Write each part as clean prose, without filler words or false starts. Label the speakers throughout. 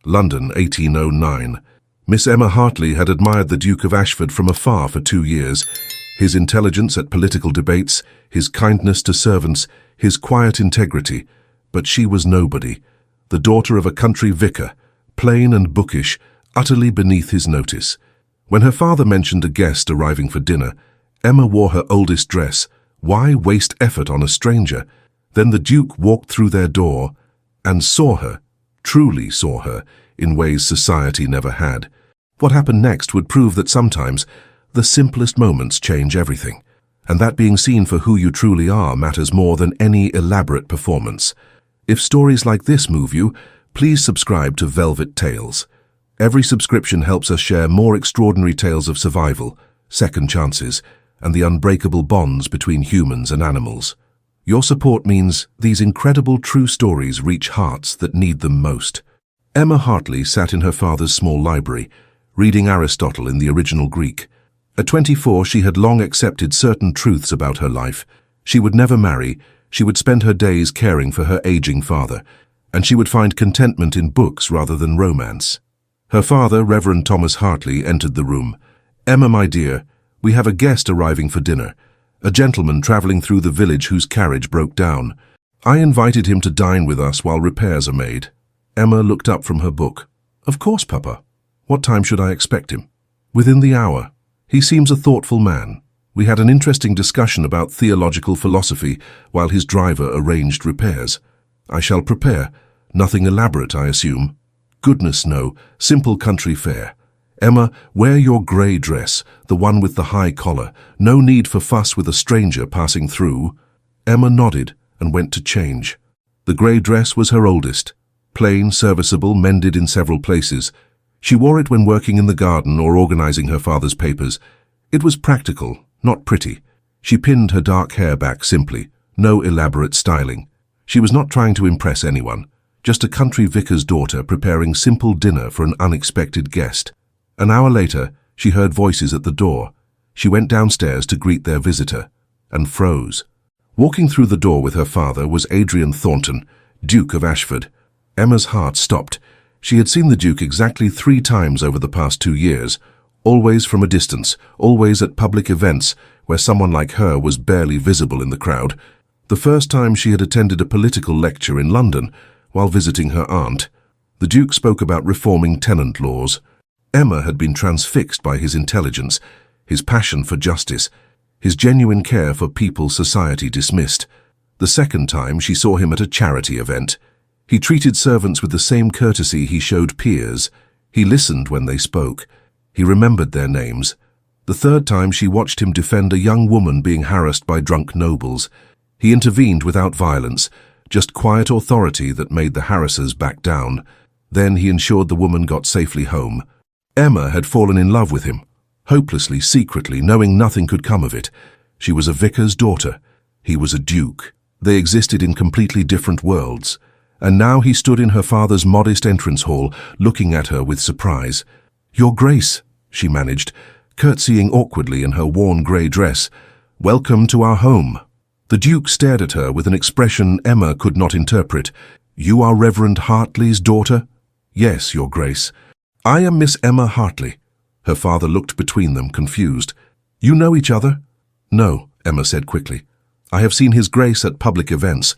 Speaker 1: London, 1809. Miss Emma Hartley had admired the Duke of Ashford from afar for 2 years. His intelligence at political debates, his kindness to servants, his quiet integrity. But she was nobody. The daughter of a country vicar, plain and bookish, utterly beneath his notice. When her father mentioned a guest arriving for dinner, Emma wore her oldest dress. Why waste effort on a stranger? Then the Duke walked through their door and saw her, truly saw her, in ways society never had. What happened next would prove that sometimes the simplest moments change everything, and that being seen for who you truly are matters more than any elaborate performance. If stories like this move you, please subscribe to Velvet Tales. Every subscription helps us share more extraordinary tales of survival, second chances, and the unbreakable bonds between humans and animals. Your support means these incredible true stories reach hearts that need them most. Emma Hartley sat in her father's small library, reading Aristotle in the original Greek. At 24, she had long accepted certain truths about her life. She would never marry, she would spend her days caring for her aging father, and she would find contentment in books rather than romance. Her father, Reverend Thomas Hartley, entered the room. "Emma, my dear, we have a guest arriving for dinner, a gentleman travelling through the village whose carriage broke down. I invited him to dine with us while repairs are made." Emma looked up from her book. "Of course, Papa. What time should I expect him?" "Within the hour. He seems a thoughtful man. We had an interesting discussion about theological philosophy while his driver arranged repairs. I shall prepare. Nothing elaborate, I assume." "Goodness, no. Simple country fare. Emma, wear your grey dress, the one with the high collar. No need for fuss with a stranger passing through." Emma nodded and went to change. The grey dress was her oldest. Plain, serviceable, mended in several places. She wore it when working in the garden or organizing her father's papers. It was practical, not pretty. She pinned her dark hair back simply, no elaborate styling. She was not trying to impress anyone, just a country vicar's daughter preparing simple dinner for an unexpected guest. An hour later, she heard voices at the door. She went downstairs to greet their visitor, and froze. Walking through the door with her father was Adrian Thornton, Duke of Ashford. Emma's heart stopped. She had seen the Duke exactly 3 times over the past 2 years, always from a distance, always at public events where someone like her was barely visible in the crowd. The first time she had attended a political lecture in London while visiting her aunt. The Duke spoke about reforming tenant laws. Emma had been transfixed by his intelligence, his passion for justice, his genuine care for people society dismissed. The second time she saw him at a charity event. He treated servants with the same courtesy he showed peers. He listened when they spoke. He remembered their names. The third time she watched him defend a young woman being harassed by drunk nobles. He intervened without violence, just quiet authority that made the harassers back down. Then he ensured the woman got safely home. Emma had fallen in love with him, hopelessly, secretly, knowing nothing could come of it. She was a vicar's daughter. He was a duke. They existed in completely different worlds. And now he stood in her father's modest entrance hall, looking at her with surprise. "Your Grace," she managed, curtsying awkwardly in her worn grey dress. "Welcome to our home." The Duke stared at her with an expression Emma could not interpret. "You are Reverend Hartley's daughter?" "Yes, Your Grace." "I am Miss Emma Hartley." Her father looked between them, confused. "You know each other?" "No," Emma said quickly. "I have seen His Grace at public events,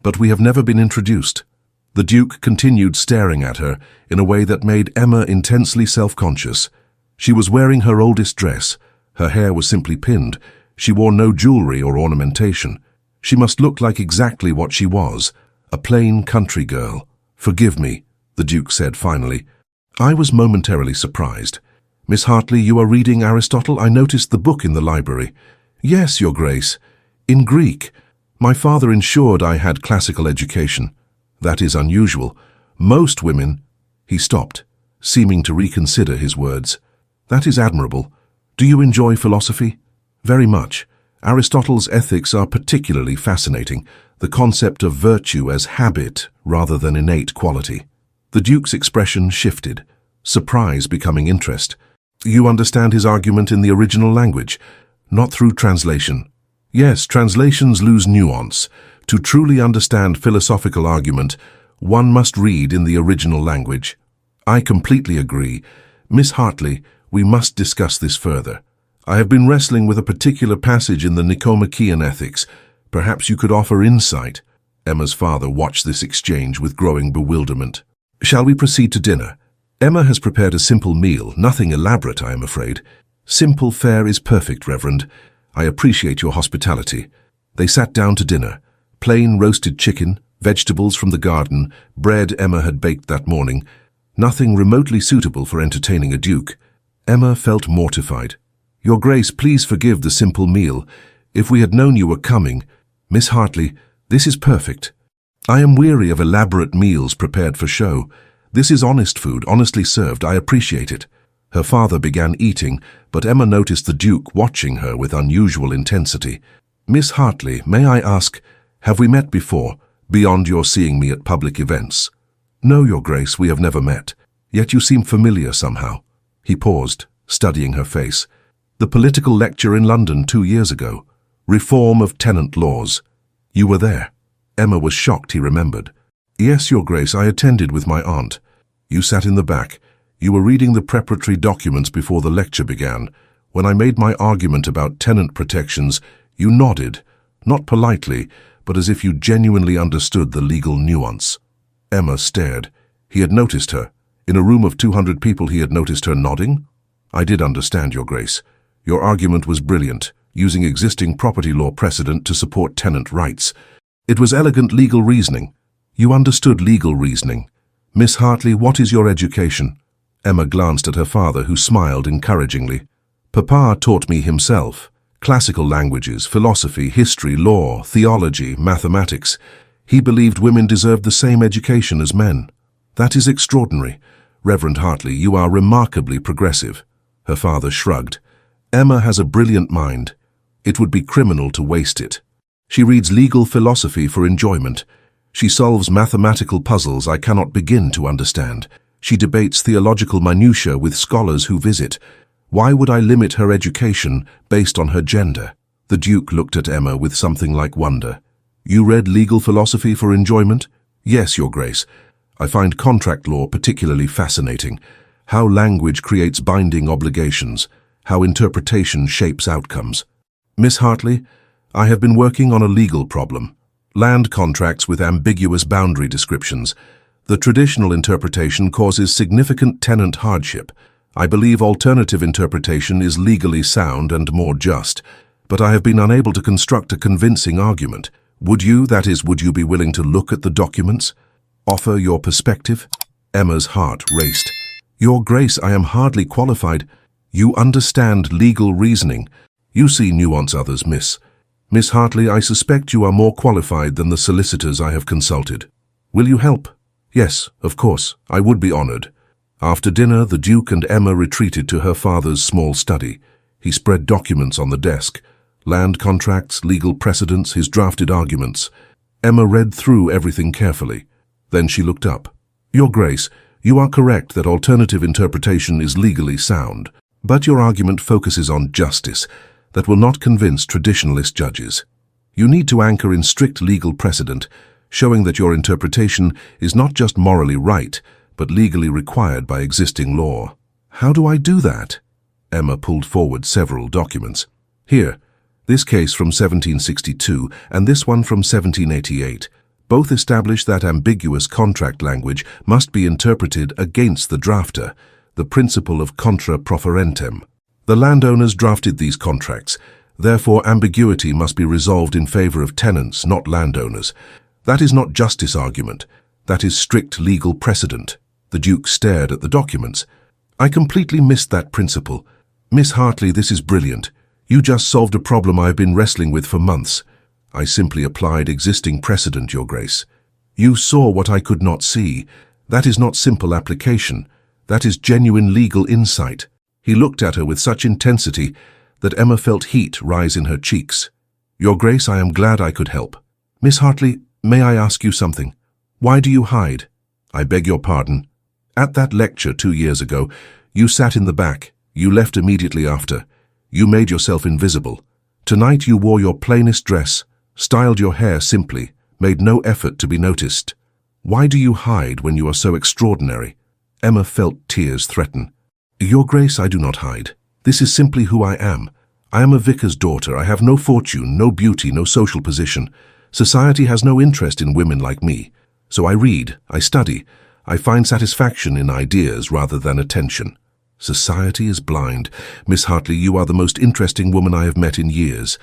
Speaker 1: but we have never been introduced." The Duke continued staring at her in a way that made Emma intensely self-conscious. She was wearing her oldest dress. Her hair was simply pinned. She wore no jewelry or ornamentation. She must look like exactly what she was, a plain country girl. "Forgive me," the Duke said finally. I was momentarily surprised. "Miss Hartley, you are reading Aristotle? I noticed the book in the library." "Yes, Your Grace. In Greek. My father ensured I had classical education. That is unusual. Most women—" He stopped, seeming to reconsider his words. "That is admirable. Do you enjoy philosophy?" "Very much. Aristotle's ethics are particularly fascinating, the concept of virtue as habit rather than innate quality." The Duke's expression shifted, surprise becoming interest. "You understand his argument in the original language, not through translation?" "Yes, translations lose nuance. To truly understand philosophical argument, one must read in the original language." I completely agree. Miss Hartley, we must discuss this further. I have been wrestling with a particular passage in the Nicomachean Ethics. Perhaps you could offer insight. Emma's father watched this exchange with growing bewilderment. Shall we proceed to dinner? Emma has prepared a simple meal, nothing elaborate, I am afraid. Simple fare is perfect, Reverend. I appreciate your hospitality. They sat down to dinner. Plain roasted chicken, vegetables from the garden, bread Emma had baked that morning. Nothing remotely suitable for entertaining a duke. Emma felt mortified. Your Grace, please forgive the simple meal. If we had known you were coming. Miss Hartley, this is perfect. I am weary of elaborate meals prepared for show. This is honest food, honestly served. I appreciate it. Her father began eating, but Emma noticed the Duke watching her with unusual intensity. Miss Hartley, may I ask, have we met before, beyond your seeing me at public events? No, Your Grace, we have never met. Yet you seem familiar somehow. He paused, studying her face. The political lecture in London 2 years ago. Reform of tenant laws. You were there. Emma was shocked, he remembered. Yes, Your Grace, I attended with my aunt. You sat in the back. You were reading the preparatory documents before the lecture began. When I made my argument about tenant protections, you nodded, not politely, but as if you genuinely understood the legal nuance. Emma stared. He had noticed her. In a room of 200 people he had noticed her nodding? I did understand, Your Grace. Your argument was brilliant, using existing property law precedent to support tenant rights. It was elegant legal reasoning. You understood legal reasoning. Miss Hartley, what is your education? Emma glanced at her father, who smiled encouragingly. Papa taught me himself. Classical languages, philosophy, history, law, theology, mathematics. He believed women deserved the same education as men. That is extraordinary. Reverend Hartley, you are remarkably progressive. Her father shrugged. Emma has a brilliant mind. It would be criminal to waste it. She reads legal philosophy for enjoyment. She solves mathematical puzzles I cannot begin to understand. She debates theological minutiae with scholars who visit. Why would I limit her education based on her gender? The Duke looked at Emma with something like wonder. You read legal philosophy for enjoyment? Yes, Your Grace. I find contract law particularly fascinating. How language creates binding obligations. How interpretation shapes outcomes. Miss Hartley, I have been working on a legal problem. Land contracts with ambiguous boundary descriptions. The traditional interpretation causes significant tenant hardship. I believe alternative interpretation is legally sound and more just, but I have been unable to construct a convincing argument. Would you be willing to look at the documents? Offer your perspective? Emma's heart raced. Your Grace, I am hardly qualified. You understand legal reasoning. You see nuance others miss. Miss Hartley, I suspect you are more qualified than the solicitors I have consulted. Will you help? Yes, of course, I would be honored. After dinner, the Duke and Emma retreated to her father's small study. He spread documents on the desk. Land contracts, legal precedents, his drafted arguments. Emma read through everything carefully. Then she looked up. Your Grace, you are correct that alternative interpretation is legally sound, but your argument focuses on justice. That will not convince traditionalist judges. You need to anchor in strict legal precedent, showing that your interpretation is not just morally right, but legally required by existing law. How do I do that? Emma pulled forward several documents. Here, this case from 1762 and this one from 1788. Both establish that ambiguous contract language must be interpreted against the drafter, the principle of contra proferentem. The landowners drafted these contracts. Therefore, ambiguity must be resolved in favor of tenants, not landowners. That is not justice argument. That is strict legal precedent. The Duke stared at the documents. I completely missed that principle. Miss Hartley, this is brilliant. You just solved a problem I've been wrestling with for months. I simply applied existing precedent, Your Grace. You saw what I could not see. That is not simple application. That is genuine legal insight. He looked at her with such intensity that Emma felt heat rise in her cheeks. Your Grace, I am glad I could help. Miss Hartley, may I ask you something? Why do you hide? I beg your pardon. At that lecture 2 years ago, you sat in the back. You left immediately after. You made yourself invisible. Tonight you wore your plainest dress, styled your hair simply, made no effort to be noticed. Why do you hide when you are so extraordinary? Emma felt tears threaten. Your Grace, I do not hide. This is simply who I am. I am a vicar's daughter. I have no fortune, no beauty, no social position. Society has no interest in women like me. So I read, I study, I find satisfaction in ideas rather than attention. Society is blind. Miss Hartley, you are the most interesting woman I have met in years.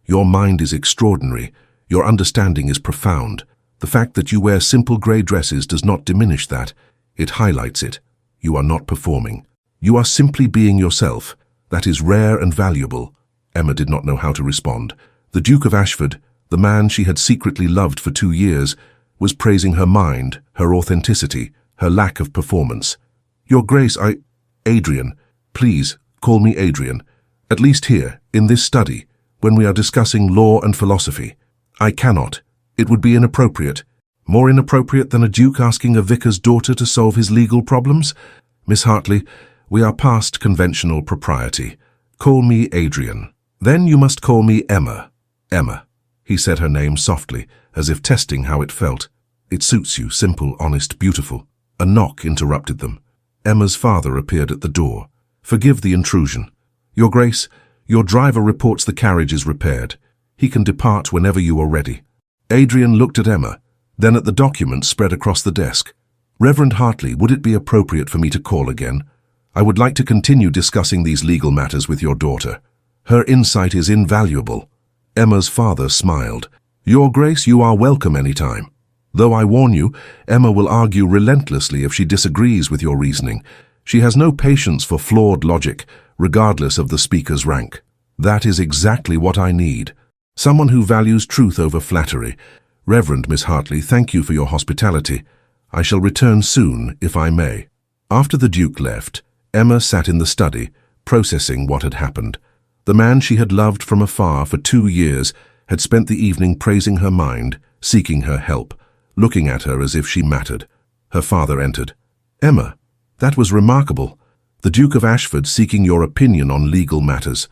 Speaker 1: Your mind is extraordinary. Your understanding is profound. The fact that you wear simple grey dresses does not diminish that. It highlights it. You are not performing. You are simply being yourself. That is rare and valuable. Emma did not know how to respond. The Duke of Ashford, the man she had secretly loved for 2 years, was praising her mind, her authenticity, her lack of performance. Your Grace, Adrian, please call me Adrian. At least here, in this study, when we are discussing law and philosophy. I cannot. It would be inappropriate. More inappropriate than a duke asking a vicar's daughter to solve his legal problems? Miss Hartley, we are past conventional propriety. Call me Adrian. Then you must call me Emma. Emma. He said her name softly, as if testing how it felt. It suits you, simple, honest, beautiful. A knock interrupted them. Emma's father appeared at the door. Forgive the intrusion. Your Grace, your driver reports the carriage is repaired. He can depart whenever you are ready. Adrian looked at Emma, then at the documents spread across the desk. Reverend Hartley, would it be appropriate for me to call again? I would like to continue discussing these legal matters with your daughter. Her insight is invaluable. Emma's father smiled. Your Grace, you are welcome any time. Though I warn you, Emma will argue relentlessly if she disagrees with your reasoning. She has no patience for flawed logic, regardless of the speaker's rank. That is exactly what I need. Someone who values truth over flattery. Reverend Miss Hartley, thank you for your hospitality. I shall return soon, if I may. After the Duke left, Emma sat in the study, processing what had happened. The man she had loved from afar for 2 years had spent the evening praising her mind, seeking her help, looking at her as if she mattered. Her father entered. Emma, that was remarkable. The Duke of Ashford seeking your opinion on legal matters.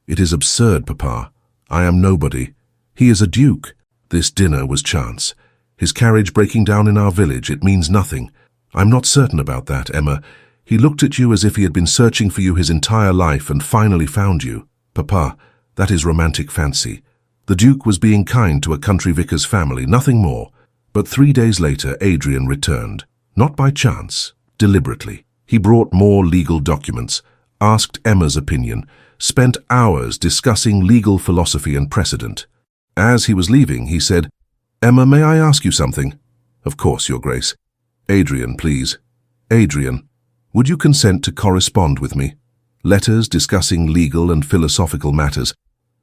Speaker 1: It is absurd, Papa. I am nobody. He is a duke. This dinner was chance. His carriage breaking down in our village, it means nothing. I'm not certain about that, Emma. He looked at you as if he had been searching for you his entire life and finally found you. Papa, that is romantic fancy. The Duke was being kind to a country vicar's family, nothing more. But 3 days later, Adrian returned. Not by chance, deliberately. He brought more legal documents, asked Emma's opinion, spent hours discussing legal philosophy and precedent. As he was leaving, he said, Emma, may I ask you something? Of course, Your Grace. Adrian, please. Adrian, would you consent to correspond with me? Letters discussing legal and philosophical matters.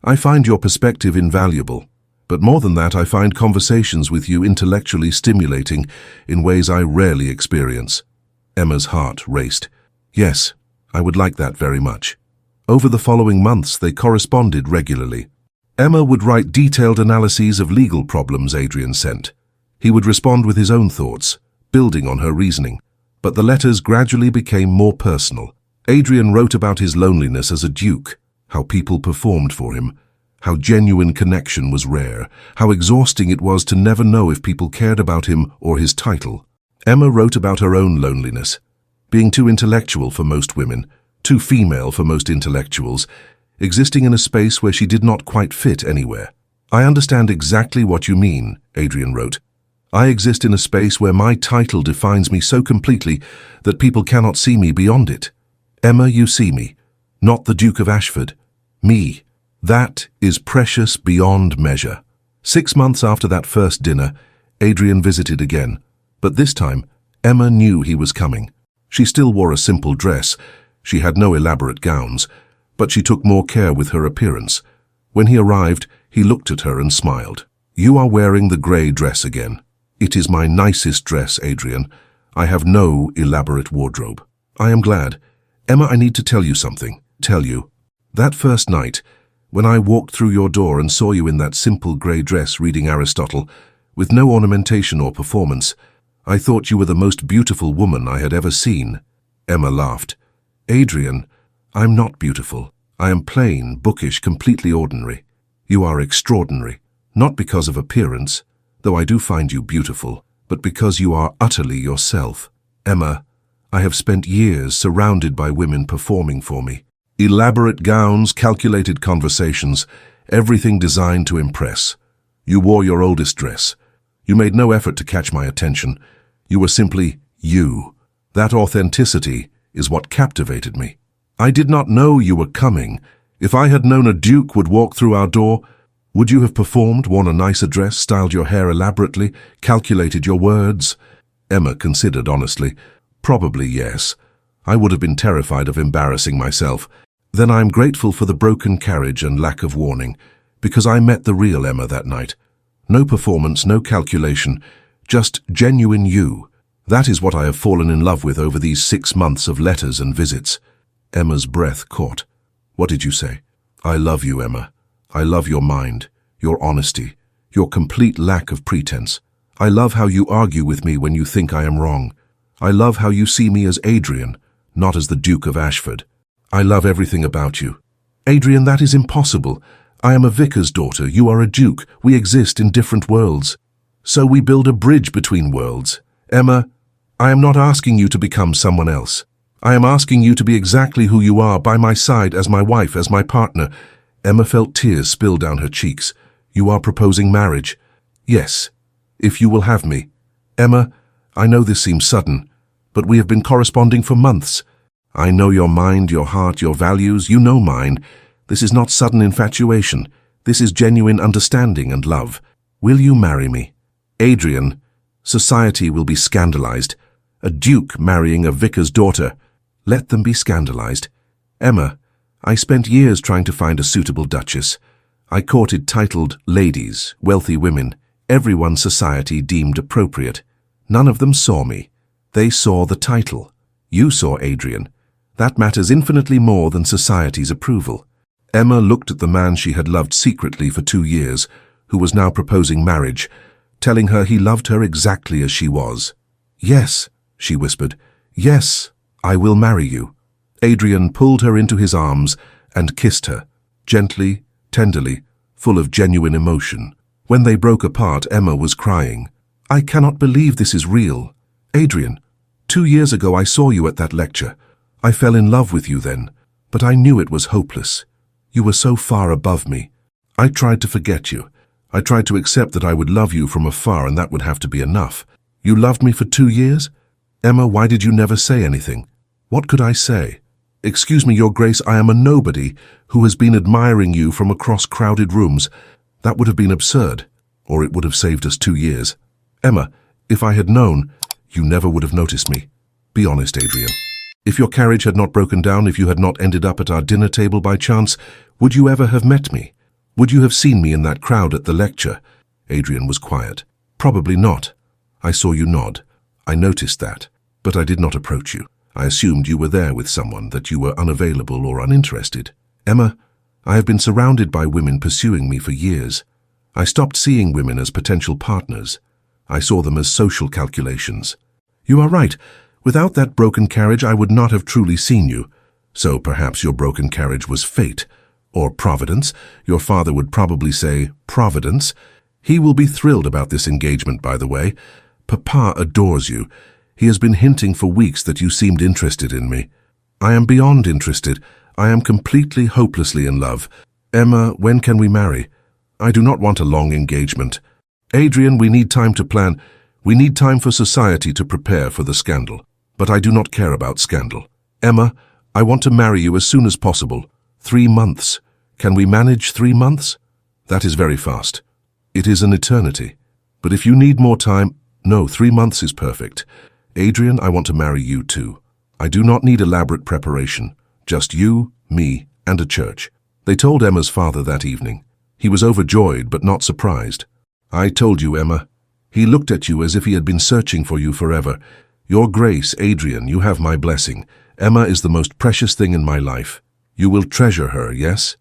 Speaker 1: I find your perspective invaluable. But more than that, I find conversations with you intellectually stimulating in ways I rarely experience. Emma's heart raced. Yes, I would like that very much. Over the following months, they corresponded regularly. Emma would write detailed analyses of legal problems Adrian sent. He would respond with his own thoughts, building on her reasoning. But the letters gradually became more personal. Adrian wrote about his loneliness as a duke, how people performed for him, how genuine connection was rare, how exhausting it was to never know if people cared about him or his title. Emma wrote about her own loneliness, being too intellectual for most women, too female for most intellectuals, existing in a space where she did not quite fit anywhere. I understand exactly what you mean, Adrian wrote. I exist in a space where my title defines me so completely that people cannot see me beyond it. Emma, you see me, not the Duke of Ashford. Me. That is precious beyond measure. 6 months after that first dinner, Adrian visited again. But this time, Emma knew he was coming. She still wore a simple dress. She had no elaborate gowns, but she took more care with her appearance. When he arrived, he looked at her and smiled. You are wearing the grey dress again. It is my nicest dress, Adrian. I have no elaborate wardrobe. I am glad. Emma, I need to tell you something. Tell you. That first night, when I walked through your door and saw you in that simple grey dress reading Aristotle, with no ornamentation or performance, I thought you were the most beautiful woman I had ever seen. Emma laughed. Adrian, I'm not beautiful. I am plain, bookish, completely ordinary. You are extraordinary, not because of appearance, though I do find you beautiful, but because you are utterly yourself. Emma, I have spent years surrounded by women performing for me. Elaborate gowns, calculated conversations, everything designed to impress. You wore your oldest dress. You made no effort to catch my attention. You were simply you. That authenticity is what captivated me. I did not know you were coming. If I had known a duke would walk through our door, would you have performed, worn a nicer dress, styled your hair elaborately, calculated your words? Emma considered honestly. Probably yes. I would have been terrified of embarrassing myself. Then I am grateful for the broken carriage and lack of warning, because I met the real Emma that night. No performance, no calculation, just genuine you. That is what I have fallen in love with over these 6 months of letters and visits. Emma's breath caught. What did you say? I love you, Emma. I love your mind, your honesty, your complete lack of pretense. I love how you argue with me when you think I am wrong. I love how you see me as Adrian, not as the Duke of Ashford. I love everything about you. Adrian, that is impossible. I am a vicar's daughter, you are a duke. We exist in different worlds. So we build a bridge between worlds. Emma, I am not asking you to become someone else. I am asking you to be exactly who you are, by my side, as my wife, as my partner. Emma felt tears spill down her cheeks. You are proposing marriage. Yes, if you will have me. Emma, I know this seems sudden, but we have been corresponding for months. I know your mind, your heart, your values. You know mine. This is not sudden infatuation. This is genuine understanding and love. Will you marry me? Adrian, society will be scandalized. A duke marrying a vicar's daughter. Let them be scandalized. Emma, I spent years trying to find a suitable duchess. I courted titled ladies, wealthy women, everyone society deemed appropriate. None of them saw me. They saw the title. You saw Adrian. That matters infinitely more than society's approval. Emma looked at the man she had loved secretly for 2 years, who was now proposing marriage, telling her he loved her exactly as she was. Yes, she whispered. Yes, I will marry you. Adrian pulled her into his arms and kissed her, gently, tenderly, full of genuine emotion. When they broke apart, Emma was crying. I cannot believe this is real. Adrian, 2 years ago I saw you at that lecture. I fell in love with you then, but I knew it was hopeless. You were so far above me. I tried to forget you. I tried to accept that I would love you from afar and that would have to be enough. You loved me for 2 years? Emma, why did you never say anything? What could I say? Excuse me, Your Grace, I am a nobody who has been admiring you from across crowded rooms. That would have been absurd, or it would have saved us 2 years. Emma, if I had known, you never would have noticed me. Be honest, Adrian. If your carriage had not broken down, if you had not ended up at our dinner table by chance, would you ever have met me? Would you have seen me in that crowd at the lecture? Adrian was quiet. Probably not. I saw you nod. I noticed that, but I did not approach you. I assumed you were there with someone, that you were unavailable or uninterested. Emma, I have been surrounded by women pursuing me for years. I stopped seeing women as potential partners. I saw them as social calculations. You are right. Without that broken carriage, I would not have truly seen you. So perhaps your broken carriage was fate, or providence. Your father would probably say, Providence. He will be thrilled about this engagement, by the way. Papa adores you. He has been hinting for weeks that you seemed interested in me. I am beyond interested. I am completely, hopelessly in love. Emma, when can we marry? I do not want a long engagement. Adrian, we need time to plan. We need time for society to prepare for the scandal. But I do not care about scandal. Emma, I want to marry you as soon as possible. 3 months. Can we manage 3 months? That is very fast. It is an eternity. But if you need more time, no, 3 months is perfect. Adrian, I want to marry you too. I do not need elaborate preparation. Just you, me, and a church. They told Emma's father that evening. He was overjoyed but not surprised. I told you, Emma. He looked at you as if he had been searching for you forever. Your Grace, Adrian, you have my blessing. Emma is the most precious thing in my life. You will treasure her, yes?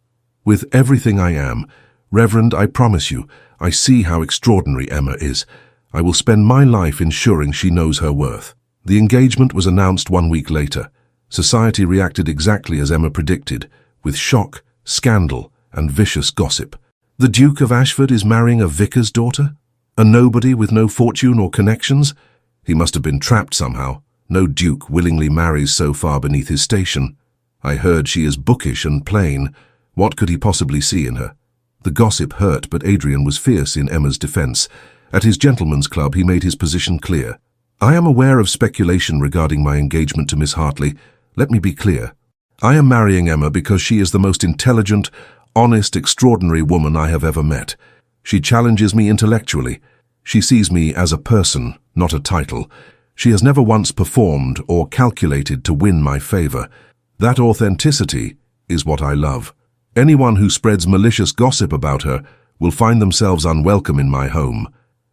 Speaker 1: With everything I am. Reverend, I promise you, I see how extraordinary Emma is. I will spend my life ensuring she knows her worth. The engagement was announced 1 week later. Society reacted exactly as Emma predicted, with shock, scandal, and vicious gossip. The Duke of Ashford is marrying a vicar's daughter? A nobody with no fortune or connections? He must have been trapped somehow. No duke willingly marries so far beneath his station. I heard she is bookish and plain. What could he possibly see in her? The gossip hurt, but Adrian was fierce in Emma's defense. At his gentleman's club, he made his position clear. I am aware of speculation regarding my engagement to Miss Hartley. Let me be clear. I am marrying Emma because she is the most intelligent, honest, extraordinary woman I have ever met. She challenges me intellectually. She sees me as a person, not a title. She has never once performed or calculated to win my favor. That authenticity is what I love. Anyone who spreads malicious gossip about her will find themselves unwelcome in my home.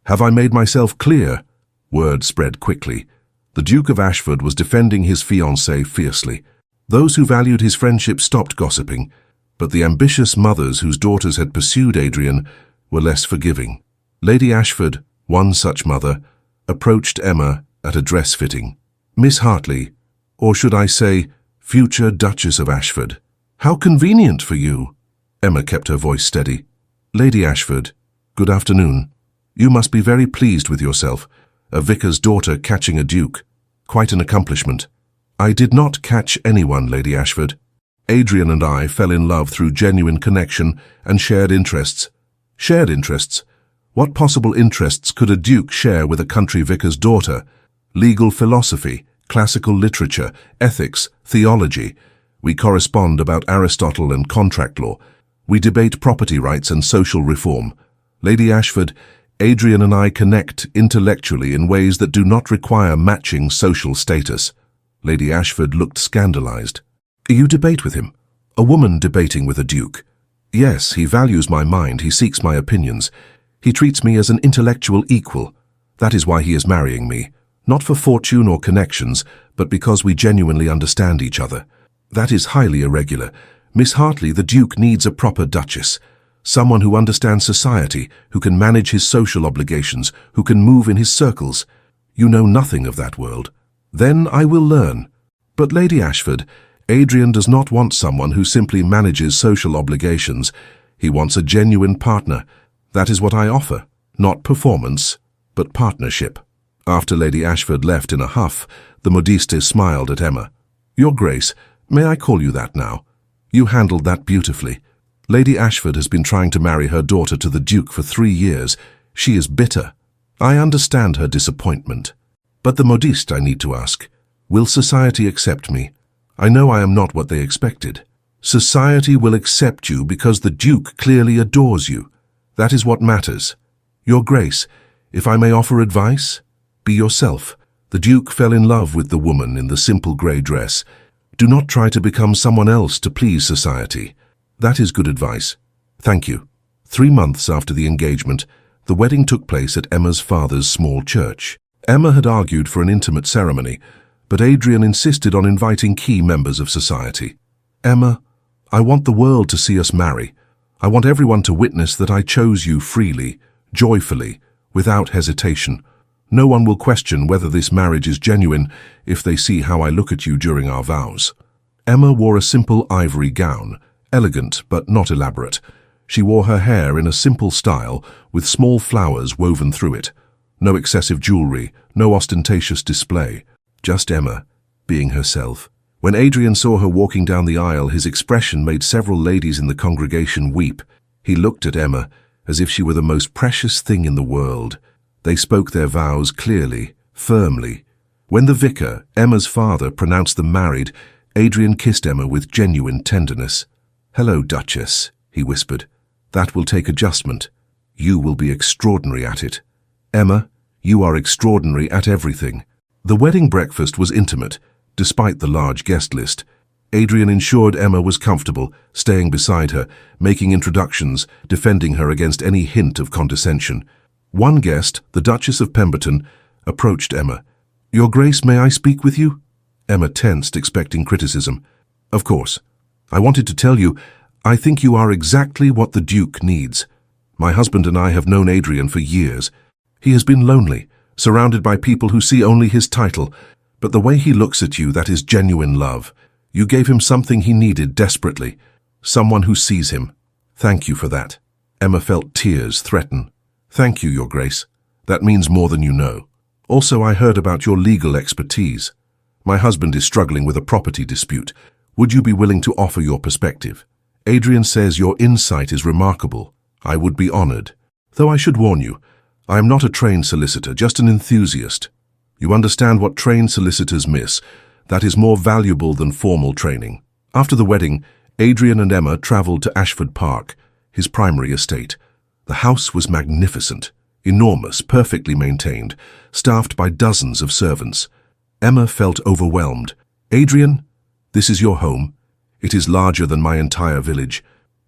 Speaker 1: Have I made myself clear? Word spread quickly. The Duke of Ashford was defending his fiancée fiercely. Those who valued his friendship stopped gossiping, but the ambitious mothers whose daughters had pursued Adrian were less forgiving. Lady Ashford, one such mother, approached Emma at a dress fitting. Miss Hartley, or should I say, future Duchess of Ashford. How convenient for you. Emma kept her voice steady. Lady Ashford, good afternoon. You must be very pleased with yourself. A vicar's daughter catching a duke. Quite an accomplishment. I did not catch anyone, Lady Ashford. Adrian and I fell in love through genuine connection and shared interests. Shared interests? What possible interests could a duke share with a country vicar's daughter? Legal philosophy, classical literature, ethics, theology. We correspond about Aristotle and contract law. We debate property rights and social reform. Lady Ashford, Adrian and I connect intellectually in ways that do not require matching social status. Lady Ashford looked scandalized. You debate with him? A woman debating with a duke? Yes, he values my mind, he seeks my opinions. He treats me as an intellectual equal. That is why he is marrying me. Not for fortune or connections, but because we genuinely understand each other. That is highly irregular. Miss Hartley, the Duke needs a proper duchess. Someone who understands society, who can manage his social obligations, who can move in his circles. You know nothing of that world. Then I will learn. But Lady Ashford, Adrian does not want someone who simply manages social obligations. He wants a genuine partner. That is what I offer. Not performance, but partnership. After Lady Ashford left in a huff, the modiste smiled at Emma. Your Grace, may I call you that now? You handled that beautifully. Lady Ashford has been trying to marry her daughter to the Duke for 3 years. She is bitter. I understand her disappointment. But the modiste, I need to ask, will society accept me? I know I am not what they expected. Society will accept you because the Duke clearly adores you. That is what matters. Your Grace, if I may offer advice, be yourself. The Duke fell in love with the woman in the simple grey dress. Do not try to become someone else to please society. That is good advice. Thank you. 3 months after the engagement, the wedding took place at Emma's father's small church. Emma had argued for an intimate ceremony, but Adrian insisted on inviting key members of society. Emma, I want the world to see us marry. I want everyone to witness that I chose you freely, joyfully, without hesitation. No one will question whether this marriage is genuine if they see how I look at you during our vows. Emma wore a simple ivory gown, elegant but not elaborate. She wore her hair in a simple style with small flowers woven through it. No excessive jewelry, no ostentatious display. Just Emma, being herself. When Adrian saw her walking down the aisle, his expression made several ladies in the congregation weep. He looked at Emma as if she were the most precious thing in the world. They spoke their vows clearly, firmly. When the vicar, Emma's father, pronounced them married, Adrian kissed Emma with genuine tenderness. "Hello, Duchess," he whispered. "That will take adjustment. You will be extraordinary at it. Emma, you are extraordinary at everything." The wedding breakfast was intimate, despite the large guest list. Adrian ensured Emma was comfortable, staying beside her, making introductions, defending her against any hint of condescension. One guest, the Duchess of Pemberton, approached Emma. "Your Grace, may I speak with you?" Emma tensed, expecting criticism. "Of course. I wanted to tell you, I think you are exactly what the Duke needs. My husband and I have known Adrian for years. He has been lonely, surrounded by people who see only his title, but the way he looks at you, that is genuine love. You gave him something he needed desperately, someone who sees him. Thank you for that." Emma felt tears threaten. "Thank you, Your Grace. That means more than you know. Also, I heard about your legal expertise. My husband is struggling with a property dispute. Would you be willing to offer your perspective? Adrian says your insight is remarkable. I would be honored. Though I should warn you, I am not a trained solicitor, just an enthusiast. You understand what trained solicitors miss. That is more valuable than formal training. After the wedding, Adrian and Emma traveled to Ashford Park, his primary estate. The house was magnificent, enormous, perfectly maintained, staffed by dozens of servants. Emma felt overwhelmed. Adrian, this is your home. It is larger than my entire village.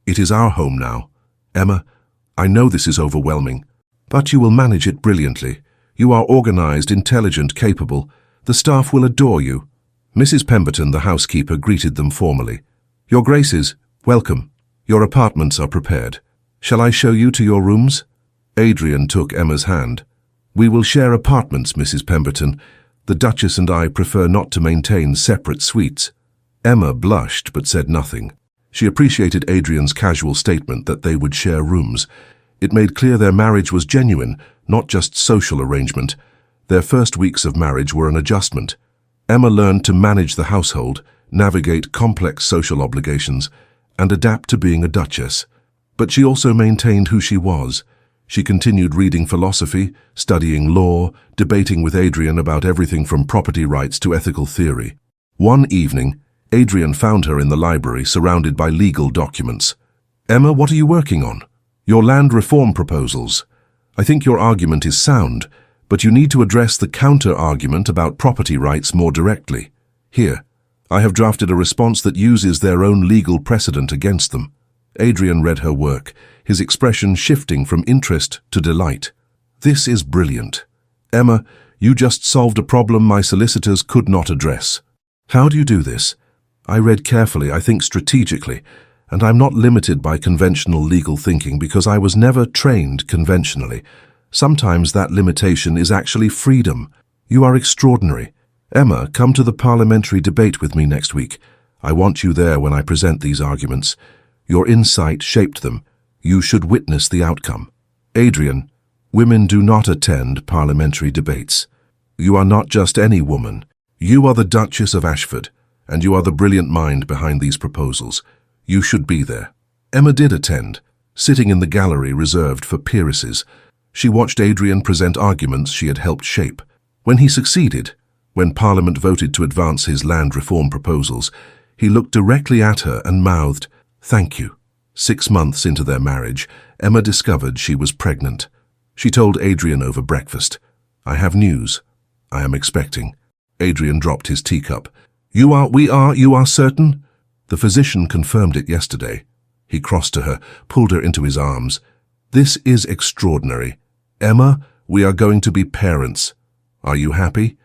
Speaker 1: It is our home now. Emma, I know this is overwhelming, but you will manage it brilliantly. You are organized, intelligent, capable. The staff will adore you. Mrs. Pemberton, the housekeeper, greeted them formally. Your Graces, welcome. Your apartments are prepared. Shall I show you to your rooms? Adrian took Emma's hand. We will share apartments, Mrs. Pemberton. The Duchess and I prefer not to maintain separate suites. Emma blushed but said nothing. She appreciated Adrian's casual statement that they would share rooms. It made clear their marriage was genuine, not just social arrangement. Their first weeks of marriage were an adjustment. Emma learned to manage the household, navigate complex social obligations, and adapt to being a duchess. But she also maintained who she was. She continued reading philosophy, studying law, debating with Adrian about everything from property rights to ethical theory. One evening, Adrian found her in the library surrounded by legal documents. Emma, what are you working on? Your land reform proposals. I think your argument is sound, but you need to address the counter-argument about property rights more directly. Here, I have drafted a response that uses their own legal precedent against them. Adrian read her work, his expression shifting from interest to delight. This is brilliant. Emma, you just solved a problem my solicitors could not address. How do you do this? I read carefully, I think strategically, and I'm not limited by conventional legal thinking because I was never trained conventionally. Sometimes that limitation is actually freedom. You are extraordinary. Emma, come to the parliamentary debate with me next week. I want you there when I present these arguments. Your insight shaped them. You should witness the outcome. Adrian, women do not attend parliamentary debates. You are not just any woman. You are the Duchess of Ashford, and you are the brilliant mind behind these proposals. You should be there. Emma did attend, sitting in the gallery reserved for peeresses. She watched Adrian present arguments she had helped shape. When he succeeded, when Parliament voted to advance his land reform proposals, he looked directly at her and mouthed, "Thank you." 6 months into their marriage, Emma discovered she was pregnant. She told Adrian over breakfast, "I have news. I am expecting." Adrian dropped his teacup. You are certain?" The physician confirmed it yesterday. He crossed to her, pulled her into his arms. "This is extraordinary. Emma, we are going to be parents. Are you happy?"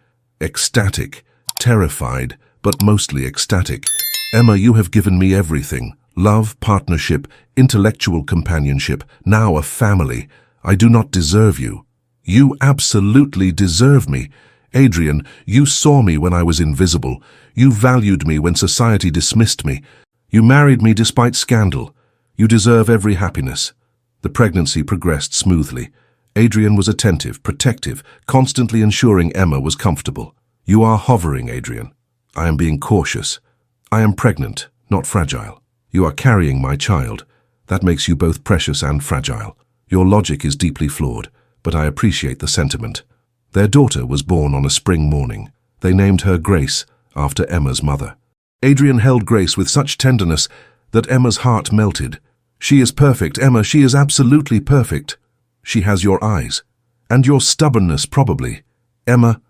Speaker 1: Ecstatic, terrified, but mostly ecstatic. "Emma, you have given me everything. Love, partnership, intellectual companionship, now a family. I do not deserve you. You absolutely deserve me. Adrian, you saw me when I was invisible. You valued me when society dismissed me. You married me despite scandal. You deserve every happiness." The pregnancy progressed smoothly. Adrian was attentive, protective, constantly ensuring Emma was comfortable. "You are hovering, Adrian. I am being cautious. I am pregnant, not fragile. You are carrying my child. That makes you both precious and fragile. Your logic is deeply flawed, but I appreciate the sentiment." Their daughter was born on a spring morning. They named her Grace, after Emma's mother. Adrian held Grace with such tenderness that Emma's heart melted. "She is perfect, Emma, she is absolutely perfect. She has your eyes. And your stubbornness, probably. Emma,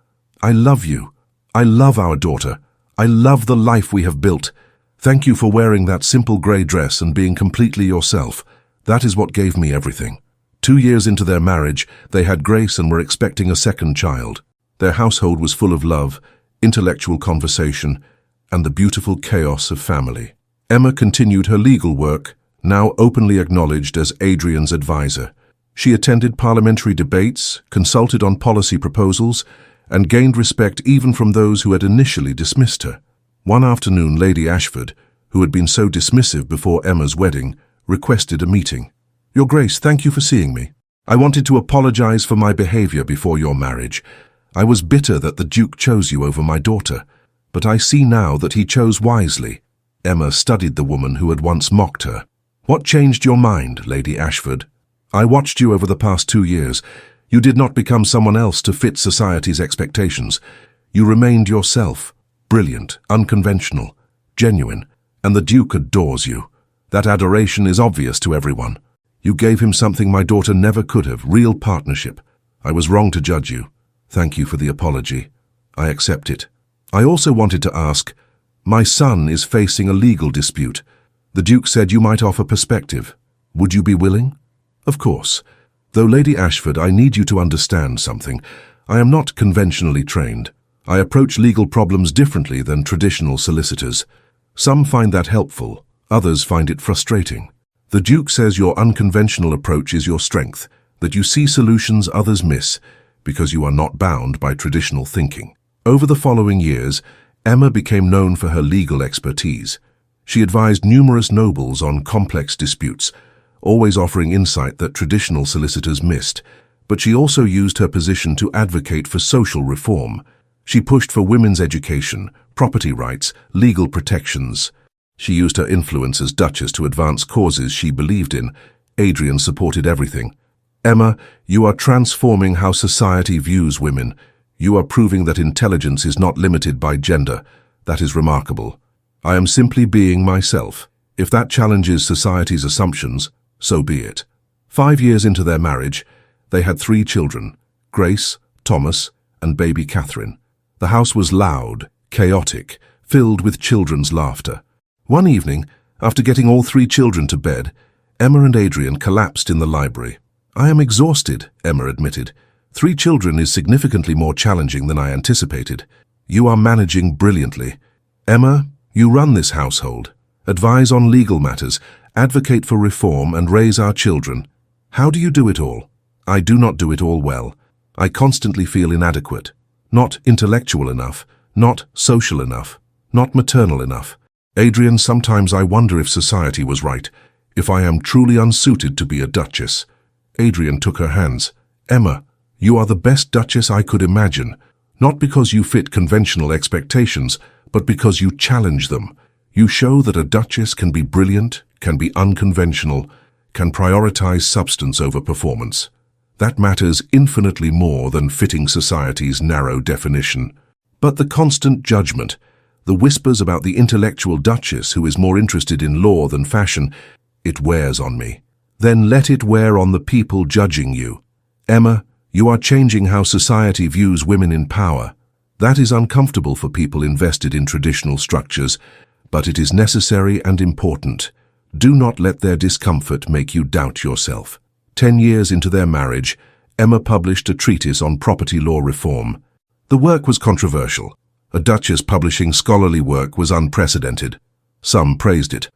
Speaker 1: I love you. I love our daughter. I love the life we have built. Thank you for wearing that simple grey dress and being completely yourself. That is what gave me everything." 2 years into their marriage, they had Grace and were expecting a second child. Their household was full of love, intellectual conversation, and the beautiful chaos of family. Emma continued her legal work, now openly acknowledged as Adrian's advisor. She attended parliamentary debates, consulted on policy proposals, and gained respect even from those who had initially dismissed her. One afternoon, Lady Ashford, who had been so dismissive before Emma's wedding, requested a meeting. "Your Grace, thank you for seeing me. I wanted to apologize for my behavior before your marriage. I was bitter that the Duke chose you over my daughter. But I see now that he chose wisely. Emma studied the woman who had once mocked her. What changed your mind, Lady Ashford? I watched you over the past 2 years. You did not become someone else to fit society's expectations. You remained yourself, brilliant, unconventional, genuine, and the Duke adores you. That adoration is obvious to everyone. You gave him something my daughter never could have, real partnership. I was wrong to judge you. Thank you for the apology. I accept it. I also wanted to ask, my son is facing a legal dispute. The Duke said you might offer perspective. Would you be willing? Of course. Though, Lady Ashford, I need you to understand something. I am not conventionally trained. I approach legal problems differently than traditional solicitors. Some find that helpful, others find it frustrating. The Duke says your unconventional approach is your strength, that you see solutions others miss, because you are not bound by traditional thinking. Over the following years, Emma became known for her legal expertise. She advised numerous nobles on complex disputes, always offering insight that traditional solicitors missed, but she also used her position to advocate for social reform. She pushed for women's education, property rights, legal protections. She used her influence as Duchess to advance causes she believed in. Adrian supported everything. Emma, you are transforming how society views women. You are proving that intelligence is not limited by gender. That is remarkable. I am simply being myself. If that challenges society's assumptions, so be it. 5 years into their marriage, they had 3 children, Grace, Thomas, and baby Catherine. The house was loud, chaotic, filled with children's laughter. One evening, after getting all 3 children to bed, Emma and Adrian collapsed in the library. I am exhausted, Emma admitted. 3 children is significantly more challenging than I anticipated. You are managing brilliantly. Emma, you run this household. Advise on legal matters, advocate for reform, and raise our children. How do you do it all? I do not do it all well. I constantly feel inadequate. Not intellectual enough, not social enough, not maternal enough. Adrian, sometimes I wonder if society was right, if I am truly unsuited to be a duchess. Adrian took her hands. Emma, you are the best duchess I could imagine, not because you fit conventional expectations, but because you challenge them. You show that a duchess can be brilliant, can be unconventional, can prioritize substance over performance. That matters infinitely more than fitting society's narrow definition. But the constant judgment, the whispers about the intellectual duchess who is more interested in law than fashion, it wears on me. Then let it wear on the people judging you. Emma, you are changing how society views women in power. That is uncomfortable for people invested in traditional structures, but it is necessary and important. Do not let their discomfort make you doubt yourself. 10 years into their marriage, Emma published a treatise on property law reform. The work was controversial. A duchess publishing scholarly work was unprecedented. Some praised it.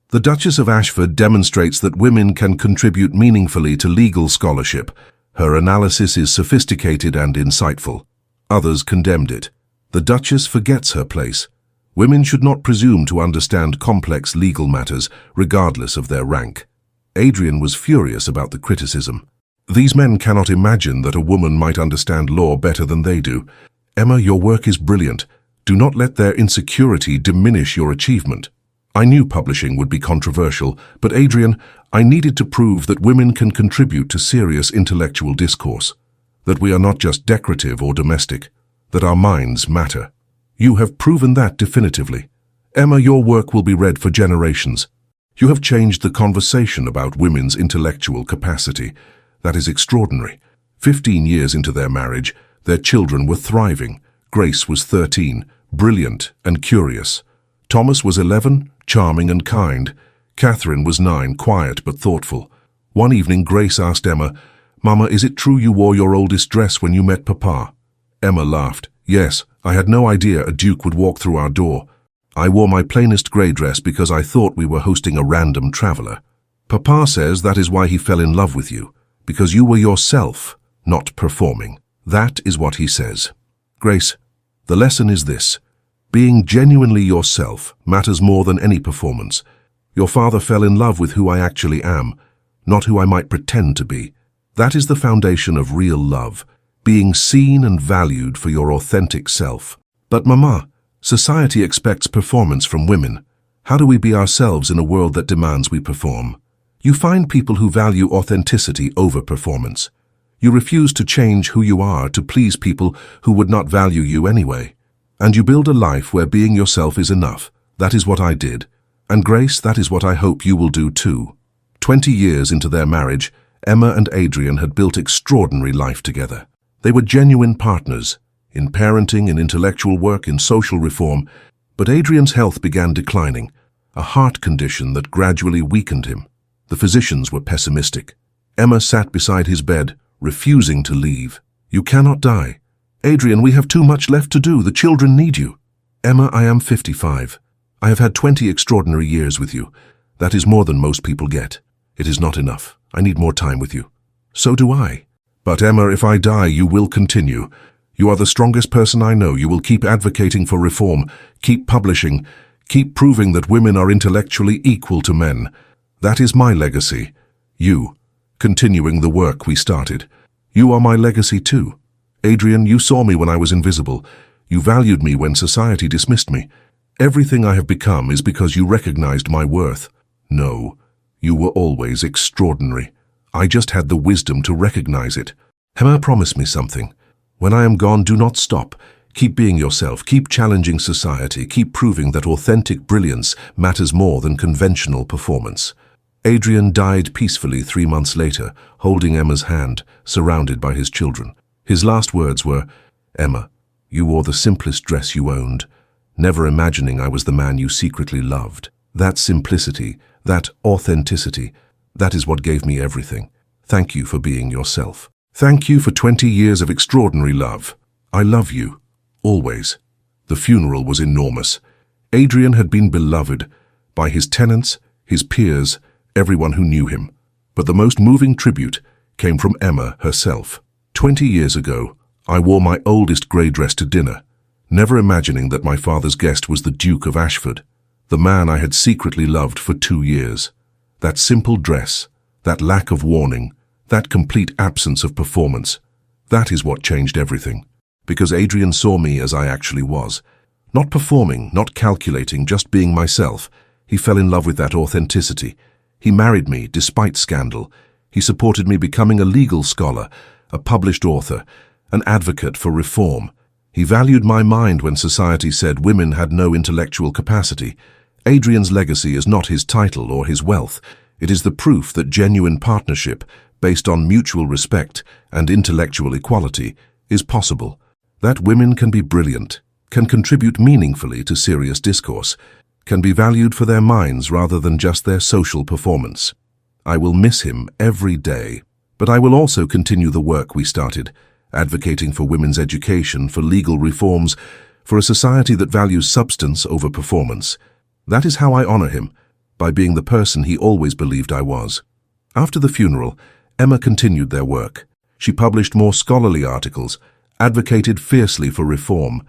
Speaker 1: The Duchess of Ashford demonstrates that women can contribute meaningfully to legal scholarship. Her analysis is sophisticated and insightful. Others condemned it. The Duchess forgets her place. Women should not presume to understand complex legal matters, regardless of their rank. Adrian was furious about the criticism. These men cannot imagine that a woman might understand law better than they do. Emma, your work is brilliant. Do not let their insecurity diminish your achievement. I knew publishing would be controversial, but Adrian, I needed to prove that women can contribute to serious intellectual discourse, that we are not just decorative or domestic, that our minds matter. You have proven that definitively. Emma, your work will be read for generations. You have changed the conversation about women's intellectual capacity. That is extraordinary. 15 years into their marriage, their children were thriving. Grace was 13, brilliant and curious. Thomas was 11, charming and kind. Catherine was 9, quiet but thoughtful. One evening, Grace asked Emma, "Mama, is it true you wore your oldest dress when you met Papa?" Emma laughed. "Yes, I had no idea a duke would walk through our door. I wore my plainest grey dress because I thought we were hosting a random traveller. Papa says that is why he fell in love with you, because you were yourself, not performing. That is what he says." Grace, the lesson is this. Being genuinely yourself matters more than any performance. Your father fell in love with who I actually am, not who I might pretend to be. That is the foundation of real love, being seen and valued for your authentic self. But Mama, Society expects performance from women. How do we be ourselves in a world that demands we perform? You find people who value authenticity over performance. You refuse to change who you are to please people who would not value you anyway. And you build a life where being yourself is enough. That is what I did. And Grace, that is what I hope you will do too. 20 years into their marriage, Emma and Adrian had built extraordinary life together. They were genuine partners, in parenting, in intellectual work, in social reform, but Adrian's health began declining, a heart condition that gradually weakened him. The physicians were pessimistic. Emma sat beside his bed, refusing to leave. "You cannot die. Adrian, we have too much left to do. The children need you." "Emma, I am 55. I have had 20 extraordinary years with you. That is more than most people get. It is not enough. I need more time with you." "So do I." "But Emma, if I die, you will continue. You are the strongest person I know. You will keep advocating for reform, keep publishing, keep proving that women are intellectually equal to men. That is my legacy. You, continuing the work we started. You are my legacy too. Adrian, you saw me when I was invisible. You valued me when society dismissed me. Everything I have become is because you recognized my worth. No, you were always extraordinary. I just had the wisdom to recognize it. Emma, promise me something. When I am gone, do not stop. Keep being yourself. Keep challenging society. Keep proving that authentic brilliance matters more than conventional performance." Adrian died peacefully 3 months later, holding Emma's hand, surrounded by his children. His last words were, "Emma, you wore the simplest dress you owned, never imagining I was the man you secretly loved. That simplicity, that authenticity, that is what gave me everything. Thank you for being yourself. Thank you for 20 years of extraordinary love. I love you, always." The funeral was enormous. Adrian had been beloved by his tenants, his peers, everyone who knew him. But the most moving tribute came from Emma herself. 20 years ago, I wore my oldest grey dress to dinner, never imagining that my father's guest was the Duke of Ashford, the man I had secretly loved for 2 years. That simple dress, that lack of warning, that complete absence of performance, that is what changed everything. Because Adrian saw me as I actually was. Not performing, not calculating, just being myself. He fell in love with that authenticity. He married me despite scandal. He supported me becoming a legal scholar, a published author, an advocate for reform. He valued my mind when society said women had no intellectual capacity. Adrian's legacy is not his title or his wealth. It is the proof that genuine partnership, based on mutual respect and intellectual equality, is possible. That women can be brilliant, can contribute meaningfully to serious discourse, can be valued for their minds rather than just their social performance. I will miss him every day, but I will also continue the work we started, advocating for women's education, for legal reforms, for a society that values substance over performance. That is how I honor him, by being the person he always believed I was. After the funeral, Emma continued their work. She published more scholarly articles, advocated fiercely for reform,